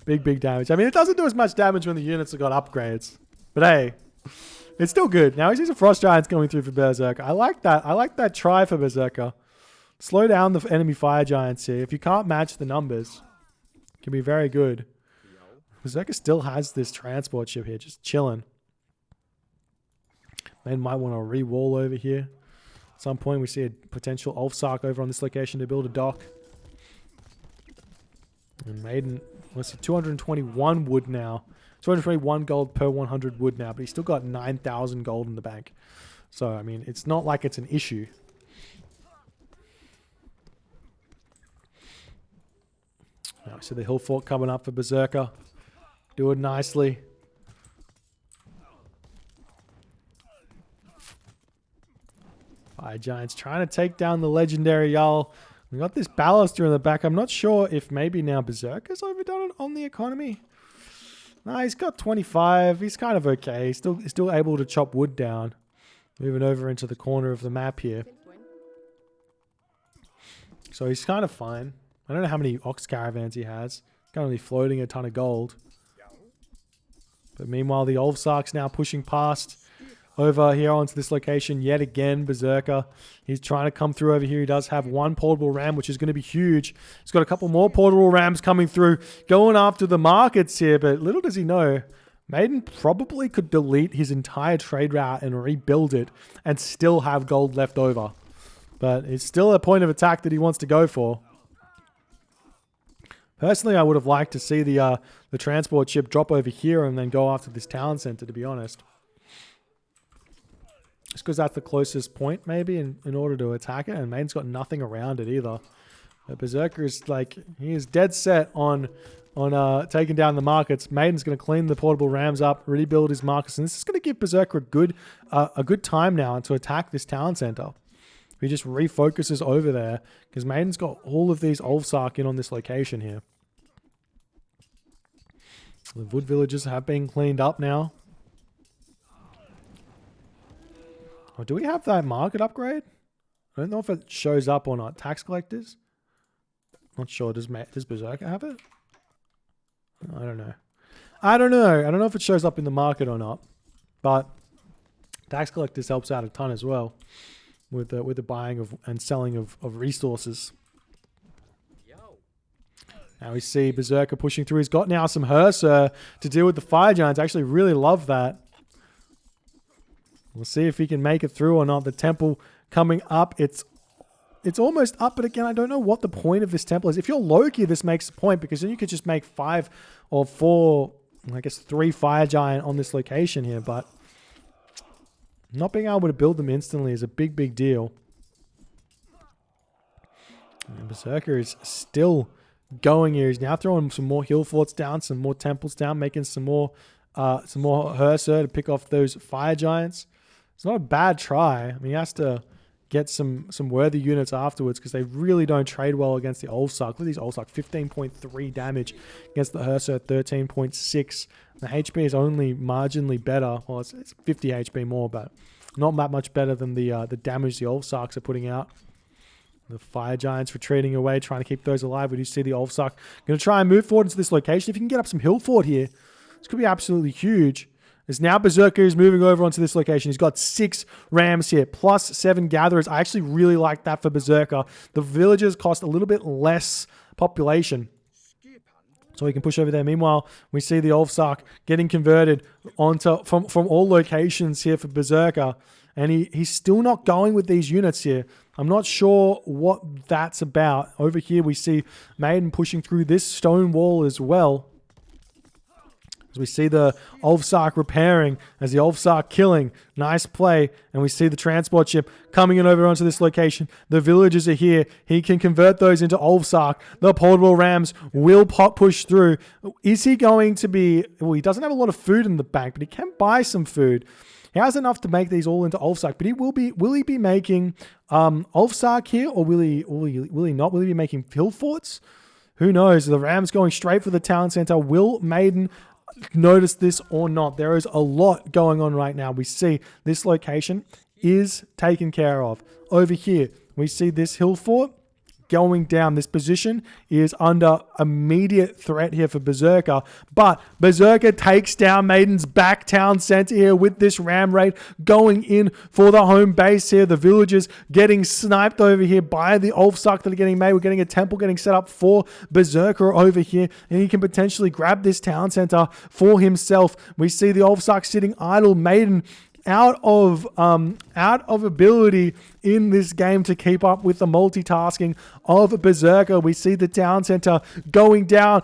Big damage. I mean, it doesn't do as much damage when the units have got upgrades. But hey, it's still good. Now we see some frost giants coming through for Berserker. I like that. I like that try for Berserker. Slow down the enemy fire giants here. If you can't match the numbers, it can be very good. Berserker still has this transport ship here, just chilling. Maiden might want to re-wall over here. At some point, we see a potential Ulfsark over on this location to build a dock. And Maiden, let's see, 221 wood now. 221 gold per 100 wood now, but he's still got 9,000 gold in the bank. So, I mean, it's not like it's an issue. Now, we see the hill fort coming up for Berserker. Do it nicely. Fire Giants trying to take down the legendary Jarl. We got this baluster in the back. I'm not sure if maybe now Berserker's overdone it on the economy. No, he's got 25. He's kind of okay. He's still able to chop wood down. Moving over into the corner of the map here. So he's kind of fine. I don't know how many ox caravans he has. Currently floating a ton of gold. But meanwhile, the Ulfsark's now pushing past over here onto this location yet again. Berserker, he's trying to come through over here. He does have one portable ram, which is going to be huge. He's got a couple more portable rams coming through, going after the markets here. But little does he know, Maiden probably could delete his entire trade route and rebuild it and still have gold left over. But it's still a point of attack that he wants to go for. Personally, I would have liked to see the transport ship drop over here and then go after this town center, to be honest. Just because that's the closest point, maybe, in order to attack it. And Maiden's got nothing around it either. But Berserker is like, he is dead set on taking down the markets. Maiden's going to clean the portable rams up, rebuild his markets. And this is going to give Berserker a good time now to attack this town center. He just refocuses over there because Maiden's got all of these Ulfsark in on this location here. The wood villages have been cleaned up now. Oh, do we have that market upgrade? I don't know if it shows up or not. Tax collectors? Not sure. Does Berserker have it? I don't know. I don't know if it shows up in the market or not. But tax collectors helps out a ton as well with the buying of and selling of resources. Now we see Berserker pushing through. He's got now some Herser to deal with the fire giants. I actually really love that. We'll see if he can make it through or not. The temple coming up. It's almost up, but again, I don't know what the point of this temple is. If you're Loki, this makes the point because then you could just make 5 or 4, I guess 3 fire giant on this location here, but not being able to build them instantly is a big deal. And Berserker is still going here. He's now throwing some more hill forts down, some more temples down, making some more Herser to pick off those fire giants. It's not a bad try. I mean, he has to get some worthy units afterwards because they really don't trade well against the Ulfsark. Look at these Ulfsark, 15.3 damage against the Herser, 13.6. The HP is only marginally better. Well, it's 50 HP more, but not that much better than the damage the Ulfsarks are putting out. The fire giants retreating away, trying to keep those alive. We do see the Ulfsark going to try and move forward into this location. If you can get up some hill fort here, this could be absolutely huge. As now Berserker is moving over onto this location. He's got 6 rams here, plus 7 gatherers. I actually really like that for Berserker. The villagers cost a little bit less population, so he can push over there. Meanwhile, we see the Ulfsark getting converted onto from all locations here for Berserker. And he's still not going with these units here. I'm not sure what that's about. Over here, we see Maiden pushing through this stone wall as well. As we see the Ulfsark repairing, as the Ulfsark killing. Nice play. And we see the transport ship coming in over onto this location. The villagers are here. He can convert those into Ulfsark. The portable rams will push through. Is he going to be... Well, he doesn't have a lot of food in the bank, but he can buy some food. He has enough to make these all into Ulfsark, but will he be making Ulfsark here, or will he not? Will he be making hill forts? Who knows? The Rams going straight for the town center. Will Maiden notice this or not? There is a lot going on right now. We see this location is taken care of. Over here, we see this hill fort going down. This position is under immediate threat here for Berserker, but Berserker takes down Maiden's back town center here with this ram raid going in for the home base here. The villagers getting sniped over here by the Ulfsuck that are getting made. We're getting a temple getting set up for Berserker over here, and he can potentially grab this town center for himself. We see the Ulfsuck sitting idle. Maiden out of ability in this game to keep up with the multitasking of Berserker. We see the town center going down.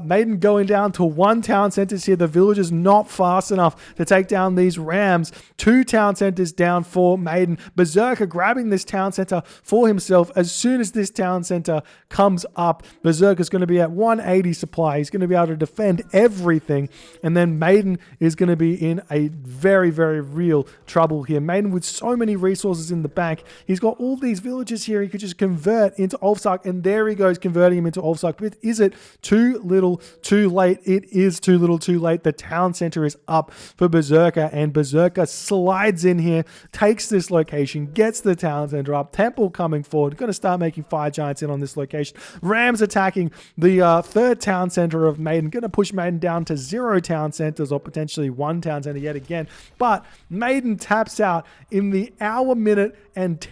Maiden going down to one town center here. The villagers not fast enough to take down these rams. Two town centers down for Maiden. Berserker grabbing this town center for himself. As soon as this town center comes up, Berserker's going to be at 180 supply. He's going to be able to defend everything. And then Maiden is going to be in a very, very real trouble here. Maiden with so many resources in the bank. He's got all these villages here he could just convert into Ulfsuck, and there he goes converting him into Ulfsuck. But is it too little too late? It is too little too late. The town center is up for Berserker, and Berserker slides in here, takes this location, gets the town center up. Temple coming forward, going to start making fire giants in on this location. Rams attacking the third town center of Maiden, going to push Maiden down to 0 town centers or potentially 1 town center yet again. But Maiden taps out in the hour and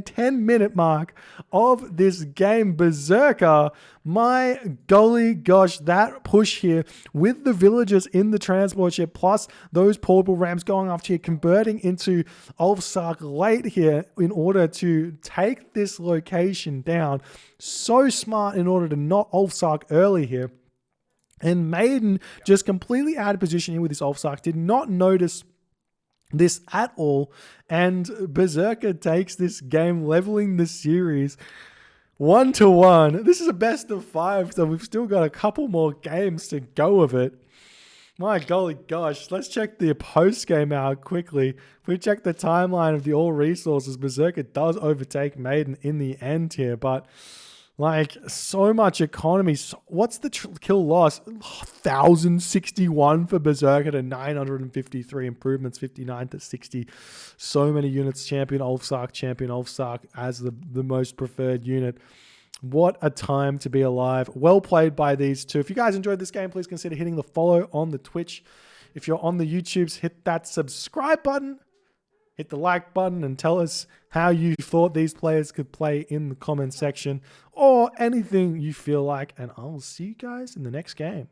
10 minute mark of this game. Berserker, my golly gosh, that push here with the villagers in the transport ship plus those portable rams going off here, converting into Ulfsuck late here in order to take this location down. So smart in order to not Ulfsuck early here. And Maiden just completely out of position here with this Ulfsuck. Did not notice this at all. And Berserker takes this game, leveling the series 1-1. This is a best of 5, so we've still got a couple more games to go of it. My golly gosh, let's check the post game out quickly. If we check the timeline of the all resources, Berserker does overtake Maiden in the end here, but like, so much economy. What's the kill loss? 1,061 for Berserker to 953. Improvements 59 to 60. So many units. Champion Ulfsuck as the most preferred unit. What a time to be alive. Well played by these two. If you guys enjoyed this game, please consider hitting the follow on the Twitch. If you're on the YouTubes, hit that subscribe button. Hit the like button and tell us how you thought these players could play in the comment section or anything you feel like. And I will see you guys in the next game.